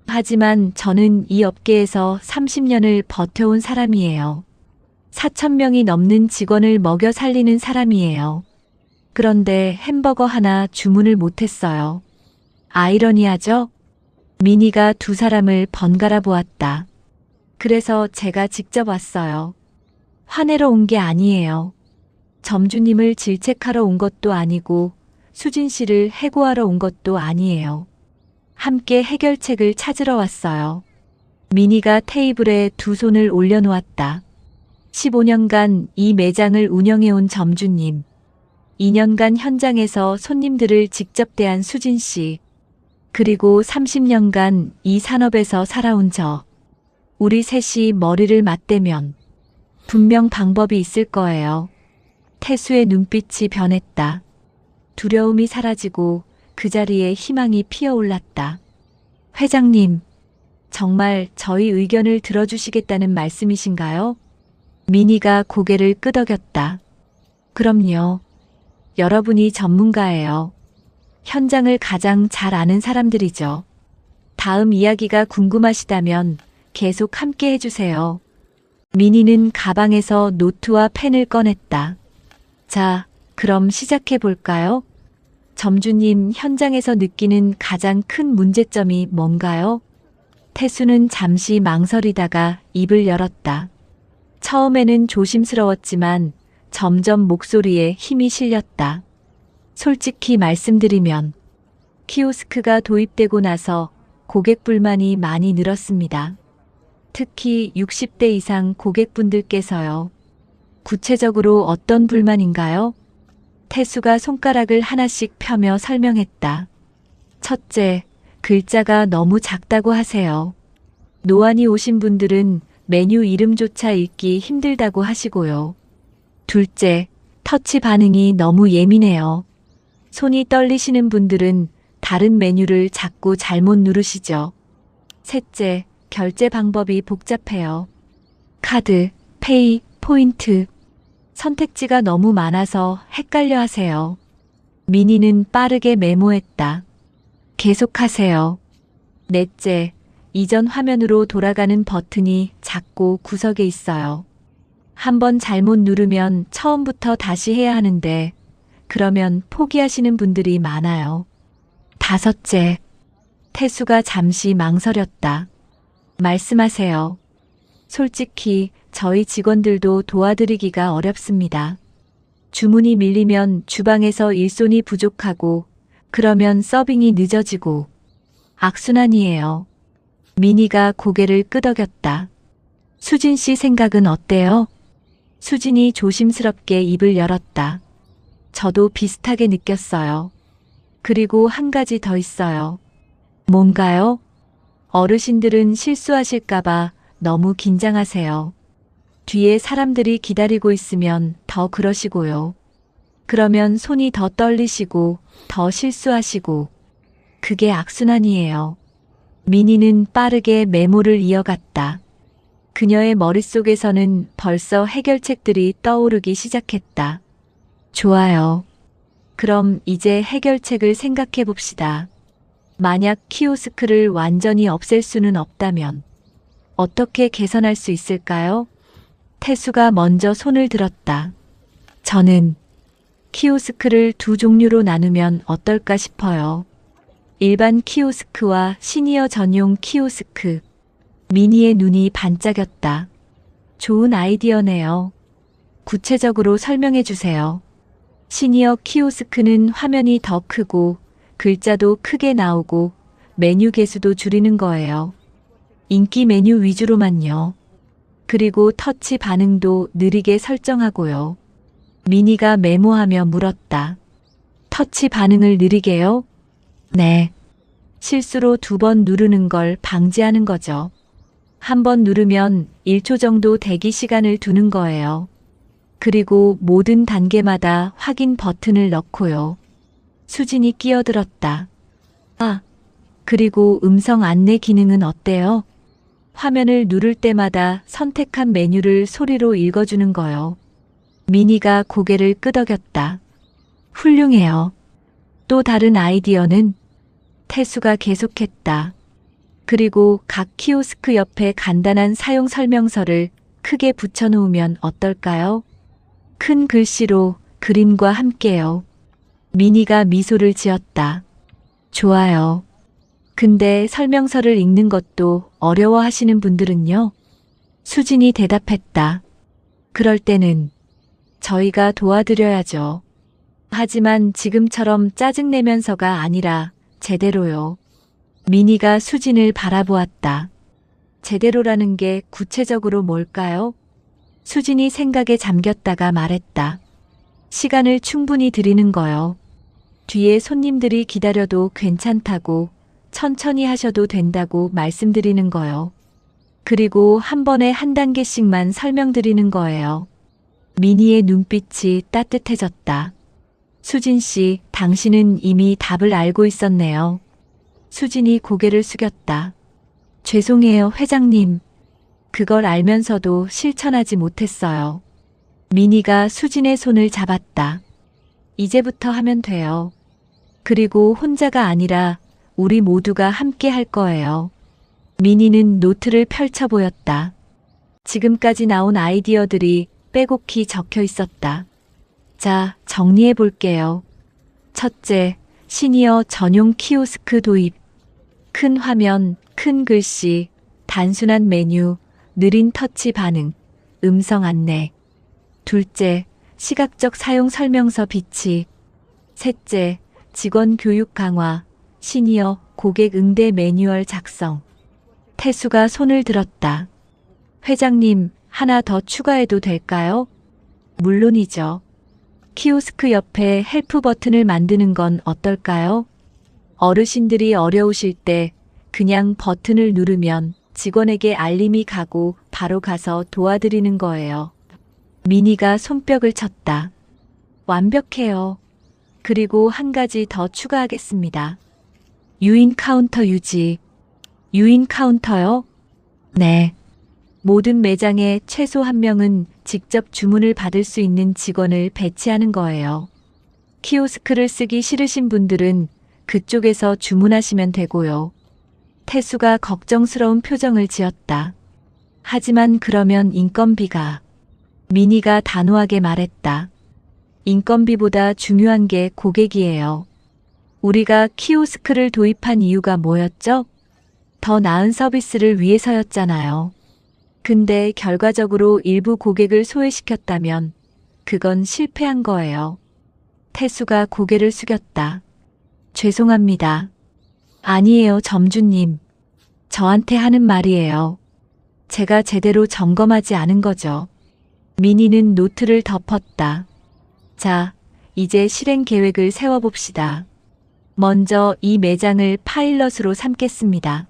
하지만 저는 이 업계에서 30년을 버텨온 사람이에요. 4,000명이 넘는 직원을 먹여 살리는 사람이에요. 그런데 햄버거 하나 주문을 못했어요. 아이러니하죠? 민희가 두 사람을 번갈아 보았다. 그래서 제가 직접 왔어요. 화내러 온 게 아니에요. 점주님을 질책하러 온 것도 아니고 수진 씨를 해고하러 온 것도 아니에요. 함께 해결책을 찾으러 왔어요. 민희가 테이블에 두 손을 올려놓았다. 15년간 이 매장을 운영해온 점주님. 2년간 현장에서 손님들을 직접 대한 수진 씨. 그리고 30년간 이 산업에서 살아온 저. 우리 셋이 머리를 맞대면 분명 방법이 있을 거예요. 태수의 눈빛이 변했다. 두려움이 사라지고 그 자리에 희망이 피어올랐다. 회장님, 정말 저희 의견을 들어주시겠다는 말씀이신가요? 민희가 고개를 끄덕였다. 그럼요. 여러분이 전문가예요. 현장을 가장 잘 아는 사람들이죠. 다음 이야기가 궁금하시다면 계속 함께 해주세요. 민희는 가방에서 노트와 펜을 꺼냈다. 자, 그럼 시작해 볼까요? 점주님, 현장에서 느끼는 가장 큰 문제점이 뭔가요? 태수는 잠시 망설이다가 입을 열었다. 처음에는 조심스러웠지만 점점 목소리에 힘이 실렸다. 솔직히 말씀드리면 키오스크가 도입되고 나서 고객 불만이 많이 늘었습니다. 특히 60대 이상 고객분들께서요. 구체적으로 어떤 불만인가요? 태수가 손가락을 하나씩 펴며 설명했다. 첫째, 글자가 너무 작다고 하세요. 노안이 오신 분들은 메뉴 이름조차 읽기 힘들다고 하시고요. 둘째, 터치 반응이 너무 예민해요. 손이 떨리시는 분들은 다른 메뉴를 자꾸 잘못 누르시죠. 셋째, 결제 방법이 복잡해요. 카드, 페이, 포인트. 선택지가 너무 많아서 헷갈려 하세요. 민희는 빠르게 메모했다. 계속하세요. 넷째, 이전 화면으로 돌아가는 버튼이 작고 구석에 있어요. 한번 잘못 누르면 처음부터 다시 해야 하는데 그러면 포기하시는 분들이 많아요. 다섯째, 태수가 잠시 망설였다. 말씀하세요. 솔직히 저희 직원들도 도와드리기가 어렵습니다. 주문이 밀리면 주방에서 일손이 부족하고 그러면 서빙이 늦어지고 악순환이에요. 민희가 고개를 끄덕였다. 수진 씨 생각은 어때요? 수진이 조심스럽게 입을 열었다. 저도 비슷하게 느꼈어요. 그리고 한 가지 더 있어요. 뭔가요? 어르신들은 실수하실까봐 너무 긴장하세요. 뒤에 사람들이 기다리고 있으면 더 그러시고요. 그러면 손이 더 떨리시고 더 실수하시고 그게 악순환이에요. 민희는 빠르게 메모를 이어갔다. 그녀의 머릿속에서는 벌써 해결책들이 떠오르기 시작했다. 좋아요. 그럼 이제 해결책을 생각해 봅시다. 만약 키오스크를 완전히 없앨 수는 없다면 어떻게 개선할 수 있을까요? 태수가 먼저 손을 들었다. 저는 키오스크를 두 종류로 나누면 어떨까 싶어요. 일반 키오스크와 시니어 전용 키오스크. 민희의 눈이 반짝였다. 좋은 아이디어네요. 구체적으로 설명해 주세요. 시니어 키오스크는 화면이 더 크고 글자도 크게 나오고 메뉴 개수도 줄이는 거예요. 인기 메뉴 위주로만요. 그리고 터치 반응도 느리게 설정하고요. 민희가 메모하며 물었다. 터치 반응을 느리게요? 네. 실수로 2번 누르는 걸 방지하는 거죠. 한 번 누르면 1초 정도 대기 시간을 두는 거예요. 그리고 모든 단계마다 확인 버튼을 넣고요. 수진이 끼어들었다. 아, 그리고 음성 안내 기능은 어때요? 화면을 누를 때마다 선택한 메뉴를 소리로 읽어주는 거요. 민희가 고개를 끄덕였다. 훌륭해요. 또 다른 아이디어는? 태수가 계속했다. 그리고 각 키오스크 옆에 간단한 사용 설명서를 크게 붙여놓으면 어떨까요? 큰 글씨로 그림과 함께요. 민희가 미소를 지었다. 좋아요. 근데 설명서를 읽는 것도 어려워하시는 분들은요? 수진이 대답했다. 그럴 때는 저희가 도와드려야죠. 하지만 지금처럼 짜증내면서가 아니라 제대로요. 민희가 수진을 바라보았다. 제대로라는 게 구체적으로 뭘까요? 수진이 생각에 잠겼다가 말했다. 시간을 충분히 드리는 거요. 뒤에 손님들이 기다려도 괜찮다고 천천히 하셔도 된다고 말씀드리는 거요. 그리고 한 번에 한 단계씩만 설명드리는 거예요. 민희의 눈빛이 따뜻해졌다. 수진 씨, 당신은 이미 답을 알고 있었네요. 수진이 고개를 숙였다. 죄송해요, 회장님. 그걸 알면서도 실천하지 못했어요. 민희가 수진의 손을 잡았다. 이제부터 하면 돼요. 그리고 혼자가 아니라 우리 모두가 함께 할 거예요. 미니는 노트를 펼쳐 보였다. 지금까지 나온 아이디어들이 빼곡히 적혀 있었다. 자, 정리해 볼게요. 첫째, 시니어 전용 키오스크 도입. 큰 화면, 큰 글씨, 단순한 메뉴, 느린 터치 반응, 음성 안내. 둘째, 시각적 사용 설명서 비치. 셋째, 직원 교육 강화, 시니어 고객 응대 매뉴얼 작성. 태수가 손을 들었다. 회장님, 하나 더 추가해도 될까요? 물론이죠. 키오스크 옆에 헬프 버튼을 만드는 건 어떨까요? 어르신들이 어려우실 때 그냥 버튼을 누르면 직원에게 알림이 가고 바로 가서 도와드리는 거예요. 미니가 손뼉을 쳤다. 완벽해요. 그리고 한 가지 더 추가하겠습니다. 유인 카운터 유지. 유인 카운터요? 네. 모든 매장에 최소 한 명은 직접 주문을 받을 수 있는 직원을 배치하는 거예요. 키오스크를 쓰기 싫으신 분들은 그쪽에서 주문하시면 되고요. 태수가 걱정스러운 표정을 지었다. 하지만 그러면 인건비가. 미니가 단호하게 말했다. 인건비보다 중요한 게 고객이에요. 우리가 키오스크를 도입한 이유가 뭐였죠? 더 나은 서비스를 위해서였잖아요. 근데 결과적으로 일부 고객을 소외시켰다면 그건 실패한 거예요. 태수가 고개를 숙였다. 죄송합니다. 아니에요, 점주님. 저한테 하는 말이에요. 제가 제대로 점검하지 않은 거죠. 미니는 노트를 덮었다. 자, 이제 실행 계획을 세워봅시다. 먼저 이 매장을 파일럿으로 삼겠습니다.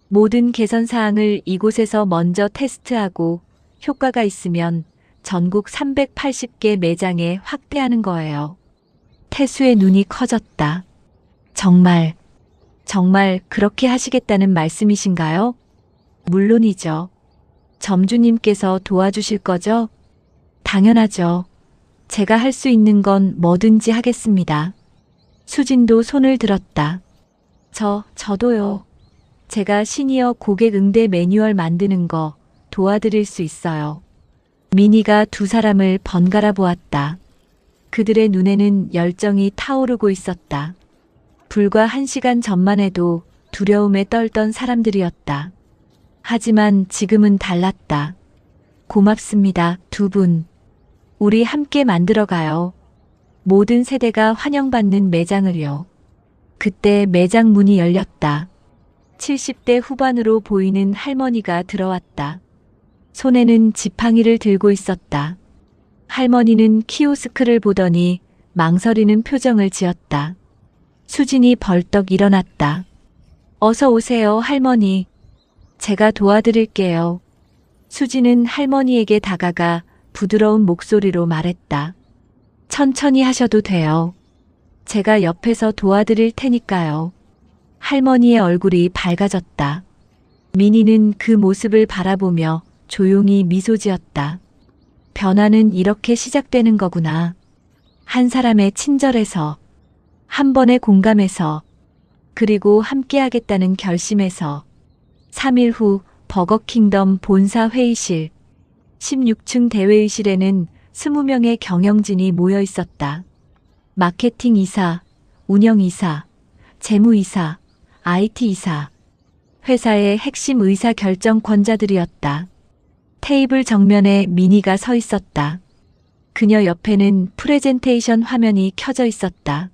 모든 개선 사항을 이곳에서 먼저 테스트하고 효과가 있으면 전국 380개 매장에 확대하는 거예요. 태수의 눈이 커졌다. 정말 그렇게 하시겠다는 말씀이신가요? 물론이죠. 점주님께서 도와주실 거죠? 당연하죠. 제가 할 수 있는 건 뭐든지 하겠습니다. 수진도 손을 들었다. 저도요. 제가 시니어 고객 응대 매뉴얼 만드는 거 도와드릴 수 있어요. 미니가 두 사람을 번갈아 보았다. 그들의 눈에는 열정이 타오르고 있었다. 불과 1시간 전만 해도 두려움에 떨던 사람들이었다. 하지만 지금은 달랐다. 고맙습니다, 두 분. 우리 함께 만들어가요. 모든 세대가 환영받는 매장을요. 그때 매장 문이 열렸다. 70대 후반으로 보이는 할머니가 들어왔다. 손에는 지팡이를 들고 있었다. 할머니는 키오스크를 보더니 망설이는 표정을 지었다. 수진이 벌떡 일어났다. 어서 오세요, 할머니. 제가 도와드릴게요. 수진은 할머니에게 다가가 부드러운 목소리로 말했다. 천천히 하셔도 돼요. 제가 옆에서 도와드릴 테니까요. 할머니의 얼굴이 밝아졌다. 미니는 그 모습을 바라보며 조용히 미소 지었다. 변화는 이렇게 시작되는 거구나. 한 사람의 친절에서, 한 번의 공감에서, 그리고 함께하겠다는 결심에서. 3일 후 버거킹덤 본사 회의실. 16층 대회의실에는 20명의 경영진이 모여 있었다. 마케팅 이사, 운영 이사, 재무 이사, IT 이사. 회사의 핵심 의사 결정권자들이었다. 테이블 정면에 미니가 서 있었다. 그녀 옆에는 프레젠테이션 화면이 켜져 있었다.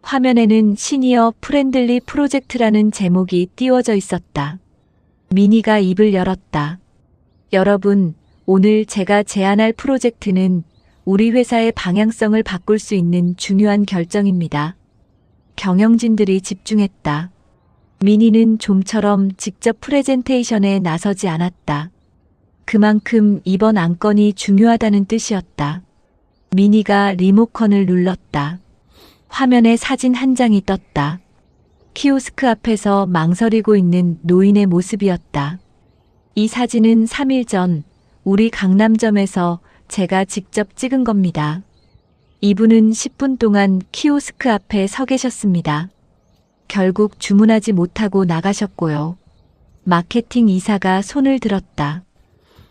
화면에는 시니어 프렌들리 프로젝트라는 제목이 띄워져 있었다. 미니가 입을 열었다. 여러분, 오늘 제가 제안할 프로젝트는 우리 회사의 방향성을 바꿀 수 있는 중요한 결정입니다. 경영진들이 집중했다. 미니는 좀처럼 직접 프레젠테이션에 나서지 않았다. 그만큼 이번 안건이 중요하다는 뜻이었다. 미니가 리모컨을 눌렀다. 화면에 사진 한 장이 떴다. 키오스크 앞에서 망설이고 있는 노인의 모습이었다. 이 사진은 3일 전 우리 강남점에서 제가 직접 찍은 겁니다. 이분은 10분 동안 키오스크 앞에 서 계셨습니다. 결국 주문하지 못하고 나가셨고요. 마케팅 이사가 손을 들었다.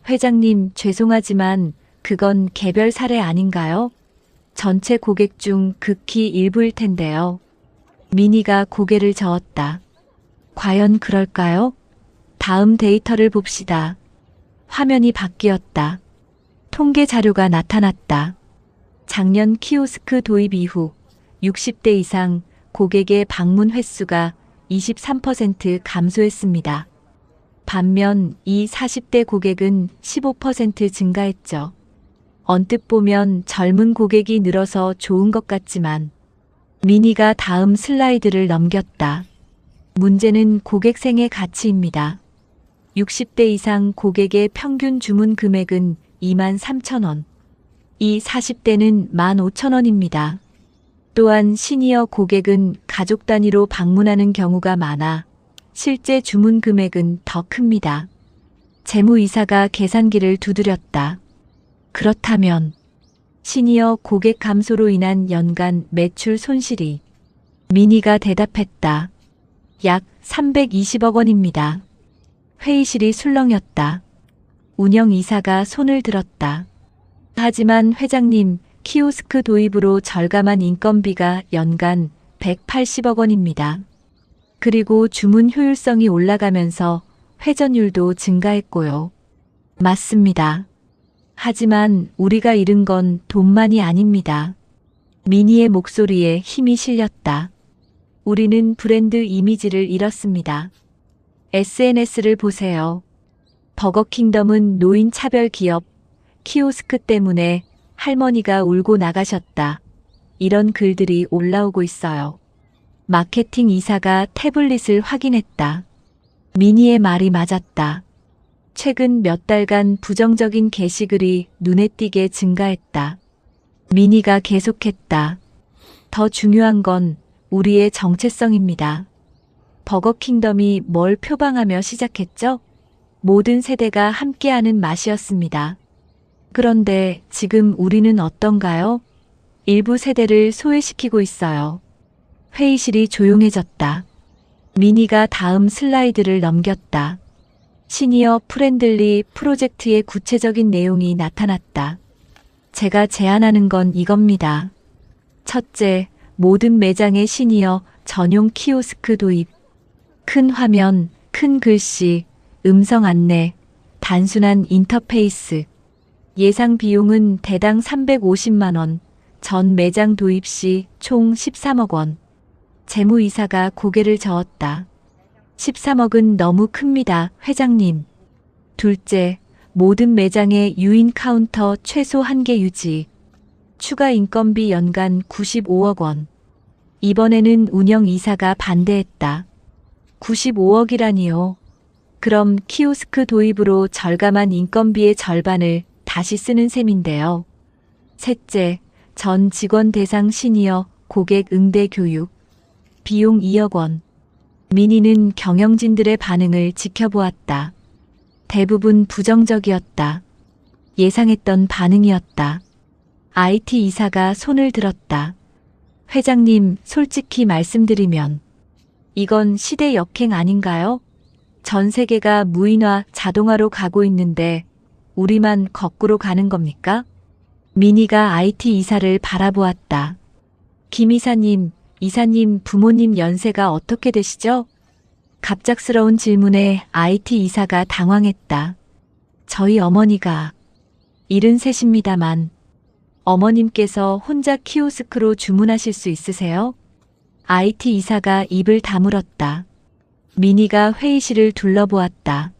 회장님, 죄송하지만 그건 개별 사례 아닌가요? 전체 고객 중 극히 일부일 텐데요. 미니가 고개를 저었다. 과연 그럴까요? 다음 데이터를 봅시다. 화면이 바뀌었다. 통계 자료가 나타났다. 작년 키오스크 도입 이후 60대 이상 고객의 방문 횟수가 23% 감소했습니다. 반면 이 40대 고객은 15% 증가했죠. 언뜻 보면 젊은 고객이 늘어서 좋은 것 같지만 미니가 다음 슬라이드를 넘겼다. 문제는 고객생의 가치입니다. 60대 이상 고객의 평균 주문 금액은 23,000원. 이 40대는 15,000원입니다. 또한 시니어 고객은 가족 단위로 방문하는 경우가 많아 실제 주문 금액은 더 큽니다. 재무이사가 계산기를 두드렸다. 그렇다면 시니어 고객 감소로 인한 연간 매출 손실이 미니가 대답했다. 약 320억 원입니다. 회의실이 술렁였다. 운영이사가 손을 들었다. 하지만 회장님, 키오스크 도입으로 절감한 인건비가 연간 180억 원입니다. 그리고 주문 효율성이 올라가면서 회전율도 증가했고요. 맞습니다. 하지만 우리가 잃은 건 돈만이 아닙니다. 미니의 목소리에 힘이 실렸다. 우리는 브랜드 이미지를 잃었습니다. SNS를 보세요. 버거킹덤은 노인 차별 기업, 키오스크 때문에 할머니가 울고 나가셨다. 이런 글들이 올라오고 있어요. 마케팅 이사가 태블릿을 확인했다. 미니의 말이 맞았다. 최근 몇 달간 부정적인 게시글이 눈에 띄게 증가했다. 미니가 계속했다. 더 중요한 건 우리의 정체성입니다. 버거킹덤이 뭘 표방하며 시작했죠? 모든 세대가 함께하는 맛이었습니다. 그런데 지금 우리는 어떤가요? 일부 세대를 소외시키고 있어요. 회의실이 조용해졌다. 미니가 다음 슬라이드를 넘겼다. 시니어 프렌들리 프로젝트의 구체적인 내용이 나타났다. 제가 제안하는 건 이겁니다. 첫째, 모든 매장의 시니어 전용 키오스크 도입. 큰 화면, 큰 글씨, 음성 안내, 단순한 인터페이스. 예상 비용은 대당 350만 원, 전 매장 도입 시 총 13억 원. 재무이사가 고개를 저었다. 13억은 너무 큽니다, 회장님. 둘째, 모든 매장의 유인 카운터 최소 1개 유지. 추가 인건비 연간 95억 원. 이번에는 운영이사가 반대했다. 95억이라니요. 그럼 키오스크 도입으로 절감한 인건비의 절반을 다시 쓰는 셈인데요. 셋째, 전 직원 대상 시니어 고객 응대 교육. 비용 2억 원. 미니는 경영진들의 반응을 지켜보았다. 대부분 부정적이었다. 예상했던 반응이었다. IT 이사가 손을 들었다. 회장님, 솔직히 말씀드리면 이건 시대 역행 아닌가요? 전 세계가 무인화, 자동화로 가고 있는데 우리만 거꾸로 가는 겁니까? 미니가 IT 이사를 바라보았다. 김 이사님, 이사님 부모님 연세가 어떻게 되시죠? 갑작스러운 질문에 IT 이사가 당황했다. 저희 어머니가 73입니다만 어머님께서 혼자 키오스크로 주문하실 수 있으세요? IT 이사가 입을 다물었다. 미니가 회의실을 둘러보았다.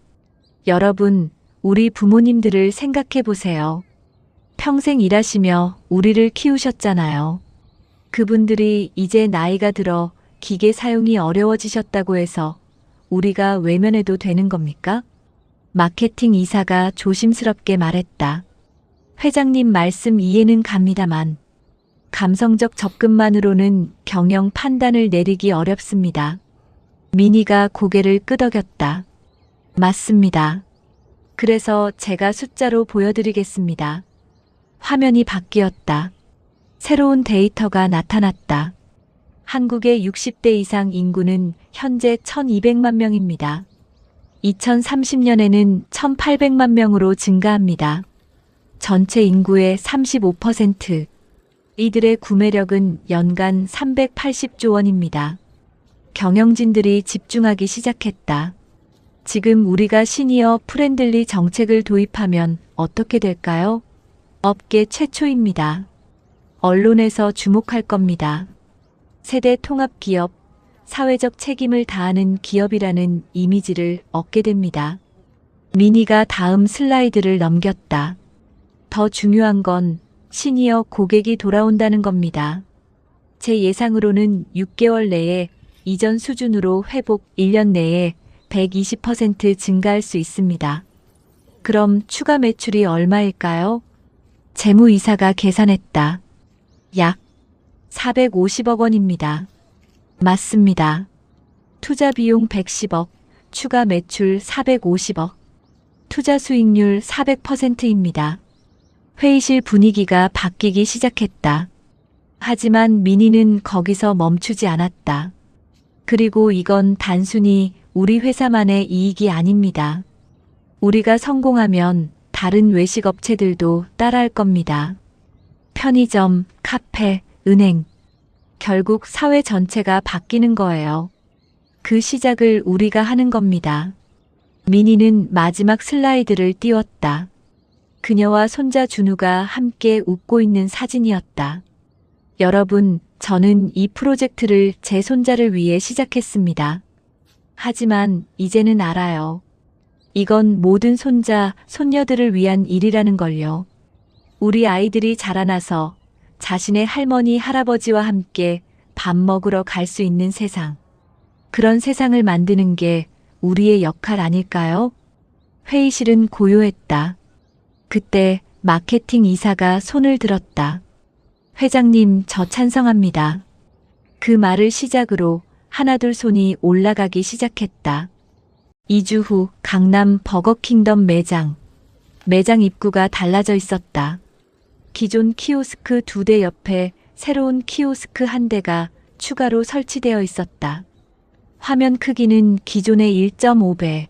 여러분, 우리 부모님들을 생각해 보세요. 평생 일하시며 우리를 키우셨잖아요. 그분들이 이제 나이가 들어 기계 사용이 어려워지셨다고 해서 우리가 외면해도 되는 겁니까? 마케팅 이사가 조심스럽게 말했다. 회장님 말씀 이해는 갑니다만 감성적 접근만으로는 경영 판단을 내리기 어렵습니다. 미니가 고개를 끄덕였다. 맞습니다. 그래서 제가 숫자로 보여드리겠습니다. 화면이 바뀌었다. 새로운 데이터가 나타났다. 한국의 60대 이상 인구는 현재 1200만 명입니다. 2030년에는 1800만 명으로 증가합니다. 전체 인구의 35%. 이들의 구매력은 연간 380조 원입니다. 경영진들이 집중하기 시작했다. 지금 우리가 시니어 프렌들리 정책을 도입하면 어떻게 될까요? 업계 최초입니다. 언론에서 주목할 겁니다. 세대 통합 기업, 사회적 책임을 다하는 기업이라는 이미지를 얻게 됩니다. 미니가 다음 슬라이드를 넘겼다. 더 중요한 건 시니어 고객이 돌아온다는 겁니다. 제 예상으로는 6개월 내에 이전 수준으로 회복, 1년 내에 120% 증가할 수 있습니다. 그럼 추가 매출이 얼마일까요? 재무이사가 계산했다. 약 450억 원입니다. 맞습니다. 투자 비용 110억, 추가 매출 450억, 투자 수익률 400%입니다. 회의실 분위기가 바뀌기 시작했다. 하지만 미니는 거기서 멈추지 않았다. 그리고 이건 단순히 우리 회사만의 이익이 아닙니다. 우리가 성공하면 다른 외식 업체들도 따라할 겁니다. 편의점, 카페, 은행. 결국 사회 전체가 바뀌는 거예요. 그 시작을 우리가 하는 겁니다. 미니는 마지막 슬라이드를 띄웠다. 그녀와 손자 준우가 함께 웃고 있는 사진이었다. 여러분, 저는 이 프로젝트를 제 손자를 위해 시작했습니다. 하지만 이제는 알아요. 이건 모든 손자, 손녀들을 위한 일이라는 걸요. 우리 아이들이 자라나서 자신의 할머니, 할아버지와 함께 밥 먹으러 갈 수 있는 세상. 그런 세상을 만드는 게 우리의 역할 아닐까요? 회의실은 고요했다. 그때 마케팅 이사가 손을 들었다. 회장님, 저 찬성합니다. 그 말을 시작으로 하나둘 손이 올라가기 시작했다. 2주 후 강남 버거킹덤 매장. 매장 입구가 달라져 있었다. 기존 키오스크 2대 옆에 새로운 키오스크 1대가 추가로 설치되어 있었다. 화면 크기는 기존의 1.5배.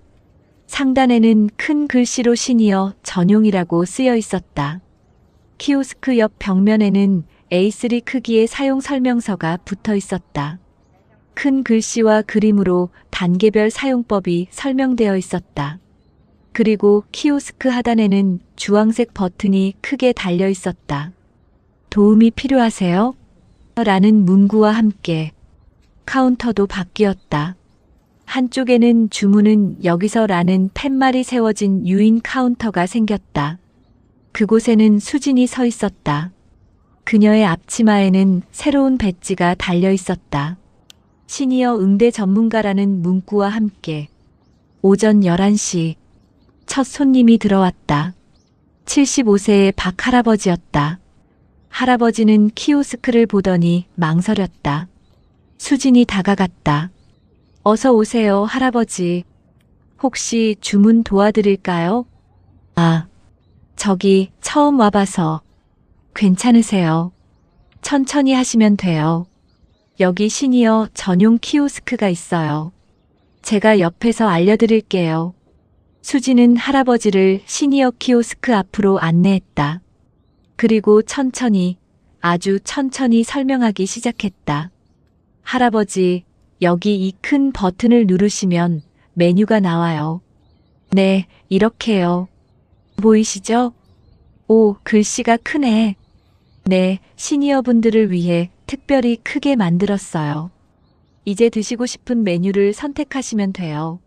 상단에는 큰 글씨로 시니어 전용이라고 쓰여 있었다. 키오스크 옆 벽면에는 A3 크기의 사용 설명서가 붙어 있었다. 큰 글씨와 그림으로 단계별 사용법이 설명되어 있었다. 그리고 키오스크 하단에는 주황색 버튼이 크게 달려 있었다. 도움이 필요하세요? 라는 문구와 함께 카운터도 바뀌었다. 한쪽에는 주문은 여기서라는 팻말이 세워진 유인 카운터가 생겼다. 그곳에는 수진이 서 있었다. 그녀의 앞치마에는 새로운 배지가 달려 있었다. 시니어 응대 전문가라는 문구와 함께 오전 11시 첫 손님이 들어왔다. 75세의 박 할아버지였다. 할아버지는 키오스크를 보더니 망설였다. 수진이 다가갔다. 어서 오세요, 할아버지. 혹시 주문 도와드릴까요? 아, 저기 처음 와봐서. 괜찮으세요. 천천히 하시면 돼요. 여기 시니어 전용 키오스크가 있어요. 제가 옆에서 알려드릴게요. 수지는 할아버지를 시니어 키오스크 앞으로 안내했다. 그리고 천천히, 아주 천천히 설명하기 시작했다. 할아버지, 여기 이 큰 버튼을 누르시면 메뉴가 나와요. 네, 이렇게요. 보이시죠? 오, 글씨가 크네. 네, 시니어분들을 위해 특별히 크게 만들었어요. 이제 드시고 싶은 메뉴를 선택하시면 돼요.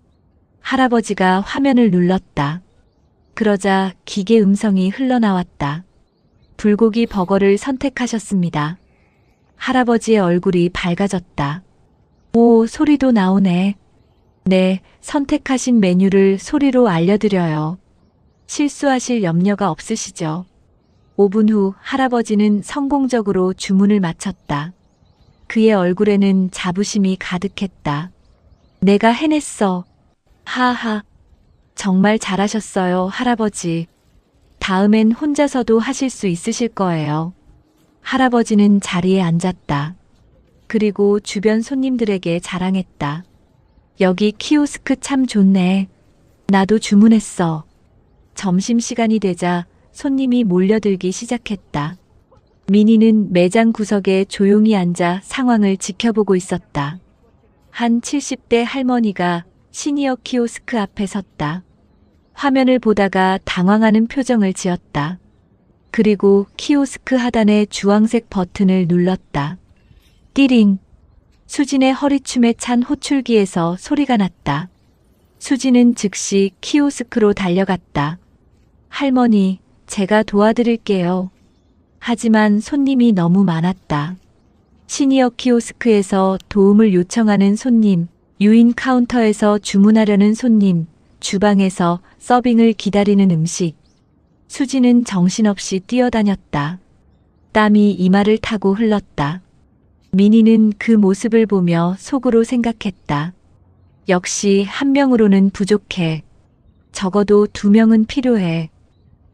할아버지가 화면을 눌렀다. 그러자 기계 음성이 흘러나왔다. 불고기 버거를 선택하셨습니다. 할아버지의 얼굴이 밝아졌다. 오, 소리도 나오네. 네, 선택하신 메뉴를 소리로 알려드려요. 실수하실 염려가 없으시죠? 5분 후 할아버지는 성공적으로 주문을 마쳤다. 그의 얼굴에는 자부심이 가득했다. 내가 해냈어. 하하. 정말 잘하셨어요, 할아버지. 다음엔 혼자서도 하실 수 있으실 거예요. 할아버지는 자리에 앉았다. 그리고 주변 손님들에게 자랑했다. 여기 키오스크 참 좋네. 나도 주문했어. 점심시간이 되자 손님이 몰려들기 시작했다. 미니는 매장 구석에 조용히 앉아 상황을 지켜보고 있었다. 한 70대 할머니가 시니어 키오스크 앞에 섰다. 화면을 보다가 당황하는 표정을 지었다. 그리고 키오스크 하단의 주황색 버튼을 눌렀다. 띠링. 수진의 허리춤에 찬 호출기에서 소리가 났다. 수진은 즉시 키오스크로 달려갔다. 할머니, 제가 도와드릴게요. 하지만 손님이 너무 많았다. 시니어 키오스크에서 도움을 요청하는 손님, 유인 카운터에서 주문하려는 손님, 주방에서 서빙을 기다리는 음식. 수진은 정신없이 뛰어다녔다. 땀이 이마를 타고 흘렀다. 미니는 그 모습을 보며 속으로 생각했다. 역시 한 명으로는 부족해. 적어도 2명은 필요해.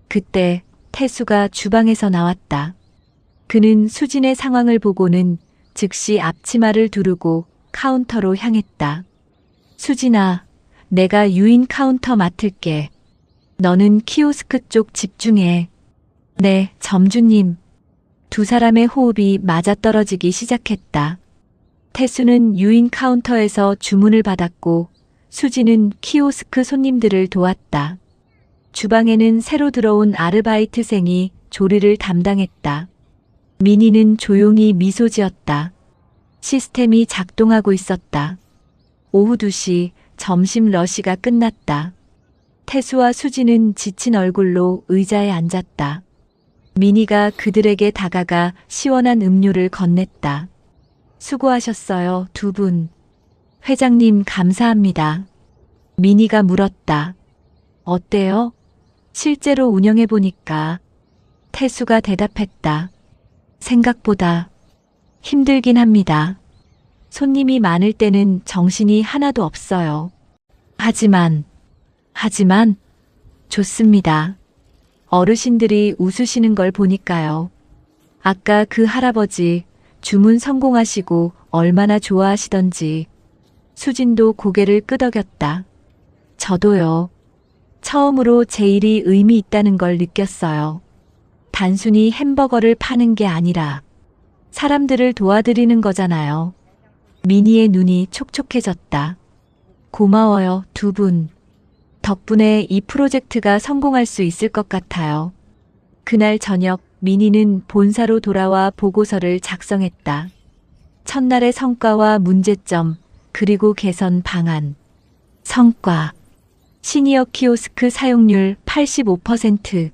그때 태수가 주방에서 나왔다. 그는 수진의 상황을 보고는 즉시 앞치마를 두르고 카운터로 향했다. 수진아, 내가 유인 카운터 맡을게. 너는 키오스크 쪽 집중해. 네, 점주님. 2사람의 호흡이 맞아떨어지기 시작했다. 태수는 유인 카운터에서 주문을 받았고 수진은 키오스크 손님들을 도왔다. 주방에는 새로 들어온 아르바이트생이 조리를 담당했다. 미니는 조용히 미소 지었다. 시스템이 작동하고 있었다. 오후 2시 점심 러시가 끝났다. 태수와 수진은 지친 얼굴로 의자에 앉았다. 미니가 그들에게 다가가 시원한 음료를 건넸다. 수고하셨어요, 2분. 회장님 감사합니다. 미니가 물었다. 어때요? 실제로 운영해보니까. 태수가 대답했다. 생각보다 힘들긴 합니다. 손님이 많을 때는 정신이 하나도 없어요. 하지만 좋습니다. 어르신들이 웃으시는 걸 보니까요. 아까 그 할아버지 주문 성공하시고 얼마나 좋아하시던지. 수진도 고개를 끄덕였다. 저도요. 처음으로 제 일이 의미 있다는 걸 느꼈어요. 단순히 햄버거를 파는 게 아니라 사람들을 도와드리는 거잖아요. 미니의 눈이 촉촉해졌다. 고마워요, 2분. 덕분에 이 프로젝트가 성공할 수 있을 것 같아요. 그날 저녁 미니는 본사로 돌아와 보고서를 작성했다. 첫날의 성과와 문제점, 그리고 개선 방안. 성과. 시니어 키오스크 사용률 85%.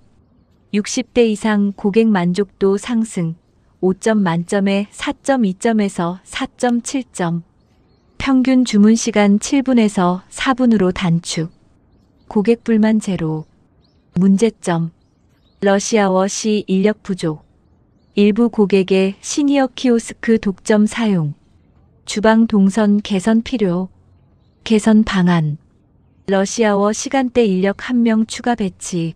60대 이상 고객 만족도 상승. 5점 만점에 4.2점에서 4.7점. 평균 주문 시간 7분에서 4분으로 단축. 고객 불만 제로. 문제점. 러시아워 시 인력 부족. 일부 고객의 시니어 키오스크 독점 사용. 주방 동선 개선 필요. 개선 방안. 러시아워 시간대 인력 1명 추가 배치.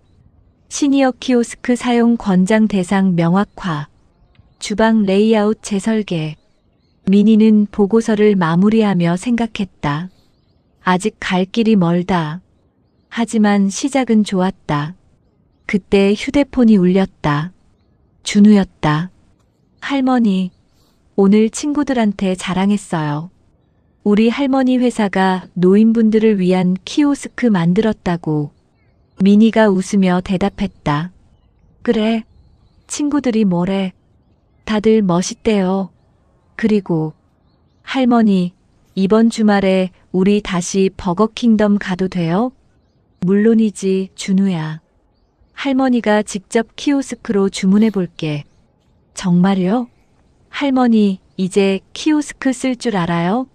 시니어 키오스크 사용 권장 대상 명확화. 주방 레이아웃 재설계. 미니는 보고서를 마무리하며 생각했다. 아직 갈 길이 멀다. 하지만 시작은 좋았다. 그때 휴대폰이 울렸다. 준우였다. 할머니, 오늘 친구들한테 자랑했어요. 우리 할머니 회사가 노인분들을 위한 키오스크 만들었다고. 미니가 웃으며 대답했다. 그래, 친구들이 뭐래. 다들 멋있대요. 그리고 할머니, 이번 주말에 우리 다시 버거킹덤 가도 돼요? 물론이지, 준우야. 할머니가 직접 키오스크로 주문해 볼게. 정말요? 할머니, 이제 키오스크 쓸 줄 알아요?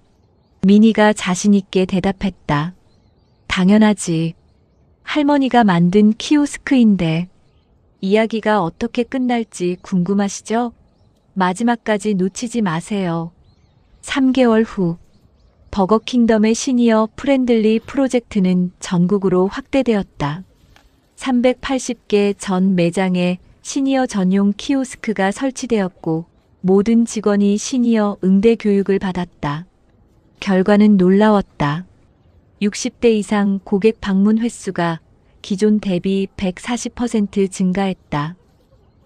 미니가 자신 있게 대답했다. 당연하지. 할머니가 만든 키오스크인데. 이야기가 어떻게 끝날지 궁금하시죠? 마지막까지 놓치지 마세요. 3개월 후, 버거킹덤의 시니어 프렌들리 프로젝트는 전국으로 확대되었다. 380개 전 매장에 시니어 전용 키오스크가 설치되었고 모든 직원이 시니어 응대 교육을 받았다. 결과는 놀라웠다. 60대 이상 고객 방문 횟수가 기존 대비 140% 증가했다.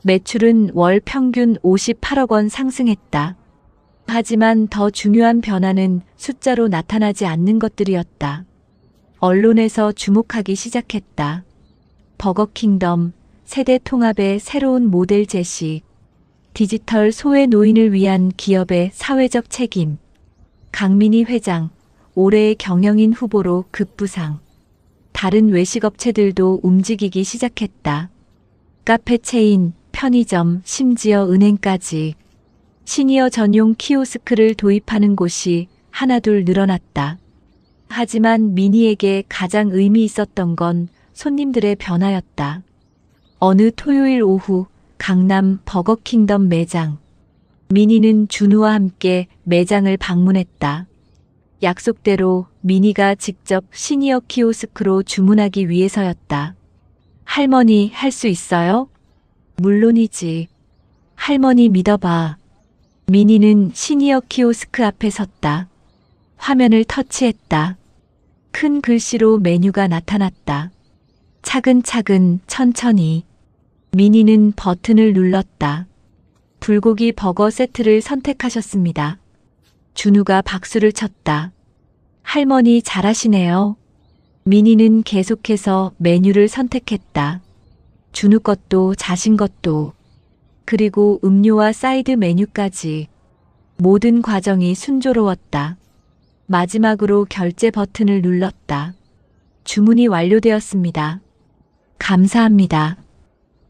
매출은 월 평균 58억 원 상승했다. 하지만 더 중요한 변화는 숫자로 나타나지 않는 것들이었다. 언론에서 주목하기 시작했다. 버거킹덤, 세대 통합의 새로운 모델 제시, 디지털 소외노인을 위한 기업의 사회적 책임, 강민희 회장, 올해의 경영인 후보로 급부상. 다른 외식업체들도 움직이기 시작했다. 카페 체인, 편의점, 심지어 은행까지. 시니어 전용 키오스크를 도입하는 곳이 하나둘 늘어났다. 하지만 미니에게 가장 의미 있었던 건 손님들의 변화였다. 어느 토요일 오후 강남 버거킹덤 매장. 미니는 준우와 함께 매장을 방문했다. 약속대로 미니가 직접 시니어 키오스크로 주문하기 위해서였다. 할머니, 할 수 있어요? 물론이지. 할머니 믿어봐. 미니는 시니어 키오스크 앞에 섰다. 화면을 터치했다. 큰 글씨로 메뉴가 나타났다. 차근차근 천천히. 미니는 버튼을 눌렀다. 불고기 버거 세트를 선택하셨습니다. 준우가 박수를 쳤다. 할머니 잘하시네요. 미니는 계속해서 메뉴를 선택했다. 준우 것도 자신 것도. 그리고 음료와 사이드 메뉴까지. 모든 과정이 순조로웠다. 마지막으로 결제 버튼을 눌렀다. 주문이 완료되었습니다. 감사합니다.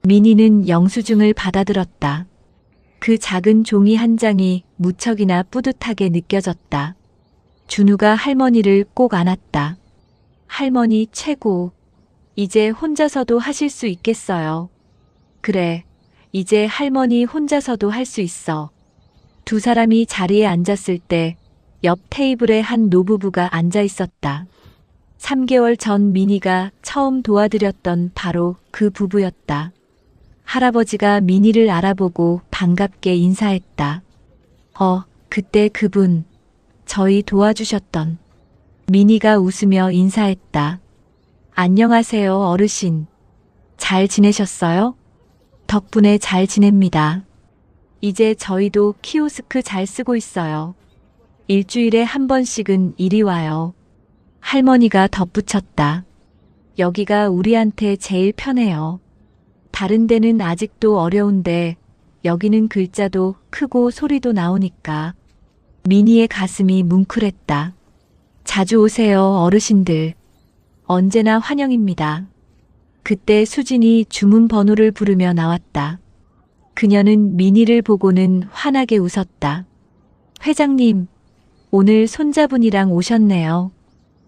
미니는 영수증을 받아들었다. 그 작은 종이 한 장이 무척이나 뿌듯하게 느껴졌다. 준우가 할머니를 꼭 안았다. 할머니 최고. 이제 혼자서도 하실 수 있겠어요. 그래, 이제 할머니 혼자서도 할 수 있어. 두 사람이 자리에 앉았을 때 옆 테이블에 한 노부부가 앉아 있었다. 3개월 전 미니가 처음 도와드렸던 바로 그 부부였다. 할아버지가 미니를 알아보고 반갑게 인사했다. 그때 그분, 저희 도와주셨던. 미니가 웃으며 인사했다. 안녕하세요, 어르신. 잘 지내셨어요? 덕분에 잘 지냅니다. 이제 저희도 키오스크 잘 쓰고 있어요. 일주일에 한 번씩은 이리 와요. 할머니가 덧붙였다. 여기가 우리한테 제일 편해요. 다른 데는 아직도 어려운데 여기는 글자도 크고 소리도 나오니까. 미니의 가슴이 뭉클했다. 자주 오세요, 어르신들. 언제나 환영입니다. 그때 수진이 주문 번호를 부르며 나왔다. 그녀는 미니를 보고는 환하게 웃었다. 회장님, 오늘 손자분이랑 오셨네요.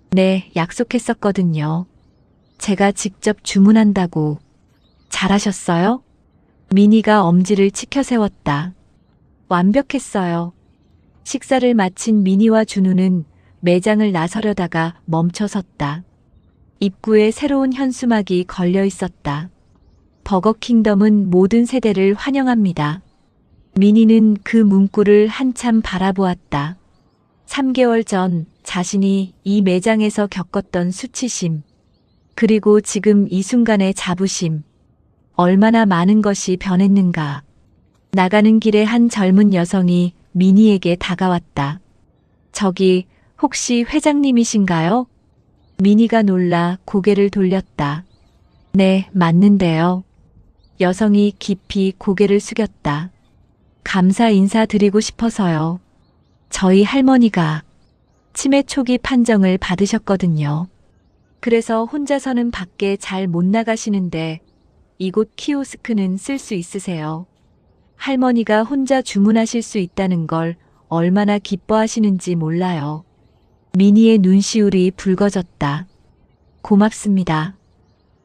네, 약속했었거든요. 제가 직접 주문한다고. 잘하셨어요? 미니가 엄지를 치켜 세웠다. 완벽했어요. 식사를 마친 미니와 준우는 매장을 나서려다가 멈춰섰다. 입구에 새로운 현수막이 걸려 있었다. 버거킹덤은 모든 세대를 환영합니다. 미니는 그 문구를 한참 바라보았다. 3개월 전 자신이 이 매장에서 겪었던 수치심, 그리고 지금 이 순간의 자부심, 얼마나 많은 것이 변했는가. 나가는 길에 한 젊은 여성이 미니에게 다가왔다. 저기 혹시 회장님이신가요? 미니가 놀라 고개를 돌렸다. 네, 맞는데요. 여성이 깊이 고개를 숙였다. 감사 인사드리고 싶어서요. 저희 할머니가 치매 초기 판정을 받으셨거든요. 그래서 혼자서는 밖에 잘 못 나가시는데 이곳 키오스크는 쓸 수 있으세요. 할머니가 혼자 주문하실 수 있다는 걸 얼마나 기뻐하시는지 몰라요. 미니의 눈시울이 붉어졌다. 고맙습니다.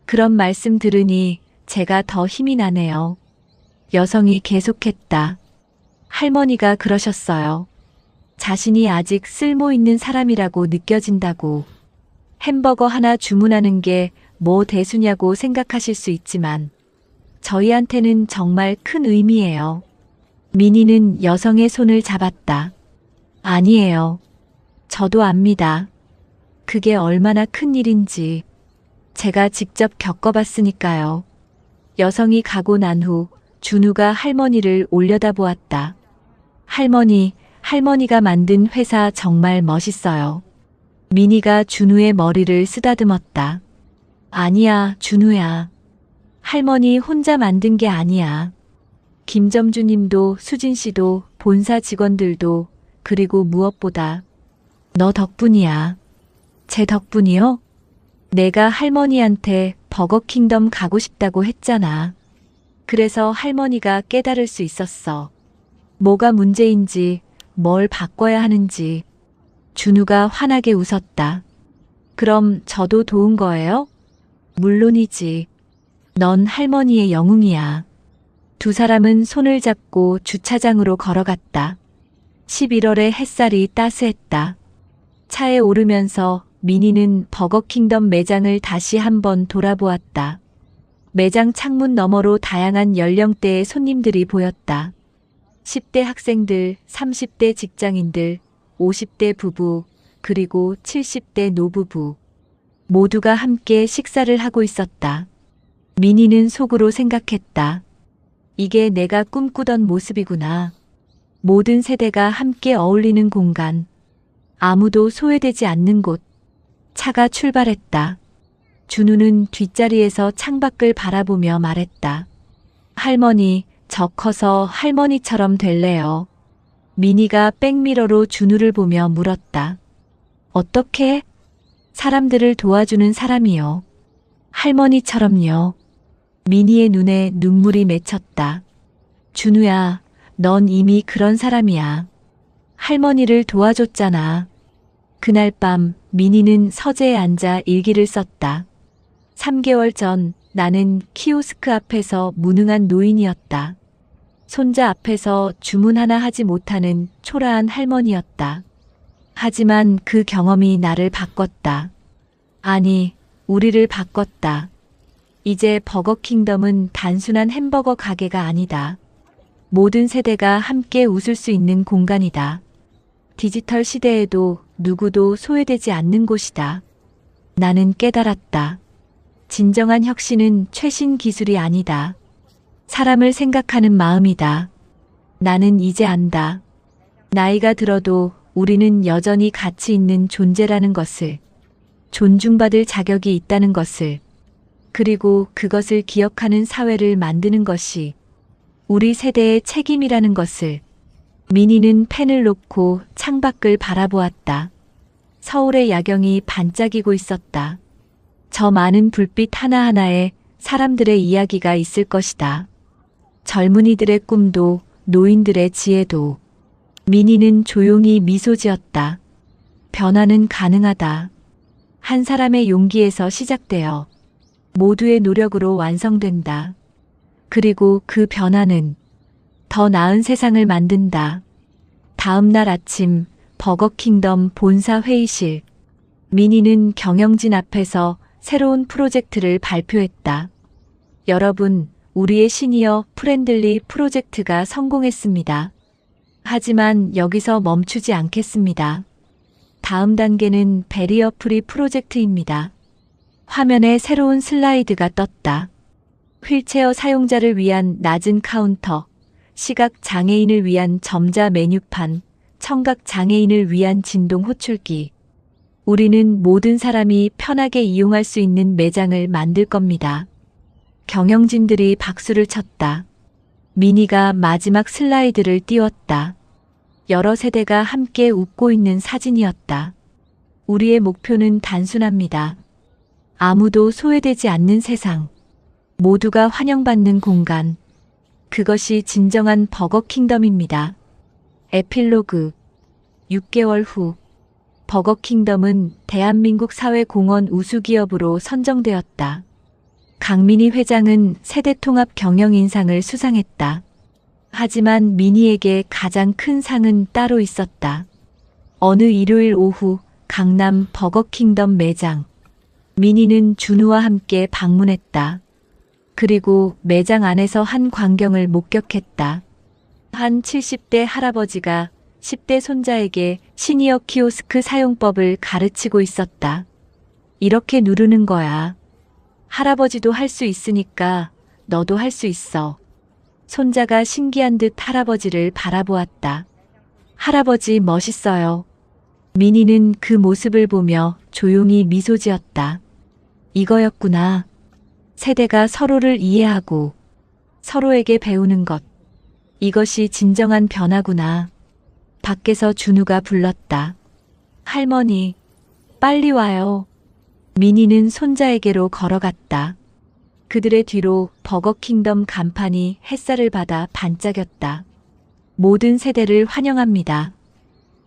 그런 말씀 들으니 제가 더 힘이 나네요. 여성이 계속했다. 할머니가 그러셨어요. 자신이 아직 쓸모 있는 사람이라고 느껴진다고. 햄버거 하나 주문하는 게 뭐 대수냐고 생각하실 수 있지만 저희한테는 정말 큰 의미예요. 민희는 여성의 손을 잡았다. 아니에요. 저도 압니다. 그게 얼마나 큰 일인지 제가 직접 겪어봤으니까요. 여성이 가고 난 후 준우가 할머니를 올려다보았다. 할머니가 만든 회사 정말 멋있어요. 민희가 준우의 머리를 쓰다듬었다. 아니야, 준우야. 할머니 혼자 만든 게 아니야. 김점주님도 수진 씨도 본사 직원들도 그리고 무엇보다 너 덕분이야. 제 덕분이요? 내가 할머니한테 버거킹덤 가고 싶다고 했잖아. 그래서 할머니가 깨달을 수 있었어. 뭐가 문제인지, 뭘 바꿔야 하는지. 준우가 환하게 웃었다. 그럼 저도 도운 거예요? 물론이지. 넌 할머니의 영웅이야. 두 사람은 손을 잡고 주차장으로 걸어갔다. 11월의 햇살이 따스했다. 차에 오르면서 민희는 버거킹덤 매장을 다시 한번 돌아보았다. 매장 창문 너머로 다양한 연령대의 손님들이 보였다. 10대 학생들, 30대 직장인들, 50대 부부, 그리고 70대 노부부. 모두가 함께 식사를 하고 있었다. 민희는 속으로 생각했다. 이게 내가 꿈꾸던 모습이구나. 모든 세대가 함께 어울리는 공간. 아무도 소외되지 않는 곳. 차가 출발했다. 준우는 뒷자리에서 창밖을 바라보며 말했다. 할머니, 저 커서 할머니처럼 될래요. 민희가 백미러로 준우를 보며 물었다. 어떻게? 사람들을 도와주는 사람이요. 할머니처럼요. 민희의 눈에 눈물이 맺혔다. 준우야, 넌 이미 그런 사람이야. 할머니를 도와줬잖아. 그날 밤 민희는 서재에 앉아 일기를 썼다. 3개월 전 나는 키오스크 앞에서 무능한 노인이었다. 손자 앞에서 주문 하나 하지 못하는 초라한 할머니였다. 하지만 그 경험이 나를 바꿨다. 아니, 우리를 바꿨다. 이제 버거킹덤은 단순한 햄버거 가게가 아니다. 모든 세대가 함께 웃을 수 있는 공간이다. 디지털 시대에도 누구도 소외되지 않는 곳이다. 나는 깨달았다. 진정한 혁신은 최신 기술이 아니다. 사람을 생각하는 마음이다. 나는 이제 안다. 나이가 들어도 우리는 여전히 가치 있는 존재라는 것을, 존중받을 자격이 있다는 것을, 그리고 그것을 기억하는 사회를 만드는 것이 우리 세대의 책임이라는 것을. 민희는 펜을 놓고 창밖을 바라보았다. 서울의 야경이 반짝이고 있었다. 저 많은 불빛 하나하나에 사람들의 이야기가 있을 것이다. 젊은이들의 꿈도, 노인들의 지혜도. 민희는 조용히 미소 지었다. 변화는 가능하다. 한 사람의 용기에서 시작되어 모두의 노력으로 완성된다. 그리고 그 변화는 더 나은 세상을 만든다. 다음 날 아침 버거킹덤 본사 회의실. 민희는 경영진 앞에서 새로운 프로젝트를 발표했다. 여러분, 우리의 시니어 프렌들리 프로젝트가 성공했습니다. 하지만 여기서 멈추지 않겠습니다. 다음 단계는 베리어 프리 프로젝트입니다. 화면에 새로운 슬라이드가 떴다. 휠체어 사용자를 위한 낮은 카운터, 시각 장애인을 위한 점자 메뉴판, 청각 장애인을 위한 진동 호출기. 우리는 모든 사람이 편하게 이용할 수 있는 매장을 만들 겁니다. 경영진들이 박수를 쳤다. 민희가 마지막 슬라이드를 띄웠다. 여러 세대가 함께 웃고 있는 사진이었다. 우리의 목표는 단순합니다. 아무도 소외되지 않는 세상. 모두가 환영받는 공간. 그것이 진정한 버거킹덤입니다. 에필로그. 6개월 후. 버거킹덤은 대한민국 사회공헌 우수기업으로 선정되었다. 강민희 회장은 세대통합 경영인상을 수상했다. 하지만 민희에게 가장 큰 상은 따로 있었다. 어느 일요일 오후 강남 버거킹덤 매장. 민희는 준우와 함께 방문했다. 그리고 매장 안에서 한 광경을 목격했다. 한 70대 할아버지가 10대 손자에게 시니어 키오스크 사용법을 가르치고 있었다. 이렇게 누르는 거야. 할아버지도 할 수 있으니까 너도 할 수 있어. 손자가 신기한 듯 할아버지를 바라보았다. 할아버지 멋있어요. 민희는 그 모습을 보며 조용히 미소 지었다. 이거였구나. 세대가 서로를 이해하고 서로에게 배우는 것. 이것이 진정한 변화구나. 밖에서 준우가 불렀다. 할머니, 빨리 와요. 민희는 손자에게로 걸어갔다. 그들의 뒤로 버거킹덤 간판이 햇살을 받아 반짝였다. 모든 세대를 환영합니다.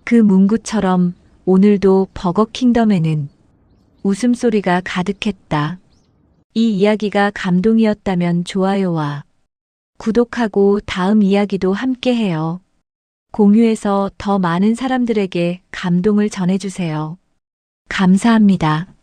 그 문구처럼 오늘도 버거킹덤에는 웃음소리가 가득했다. 이 이야기가 감동이었다면 좋아요와 구독하고 다음 이야기도 함께해요. 공유해서 더 많은 사람들에게 감동을 전해주세요. 감사합니다.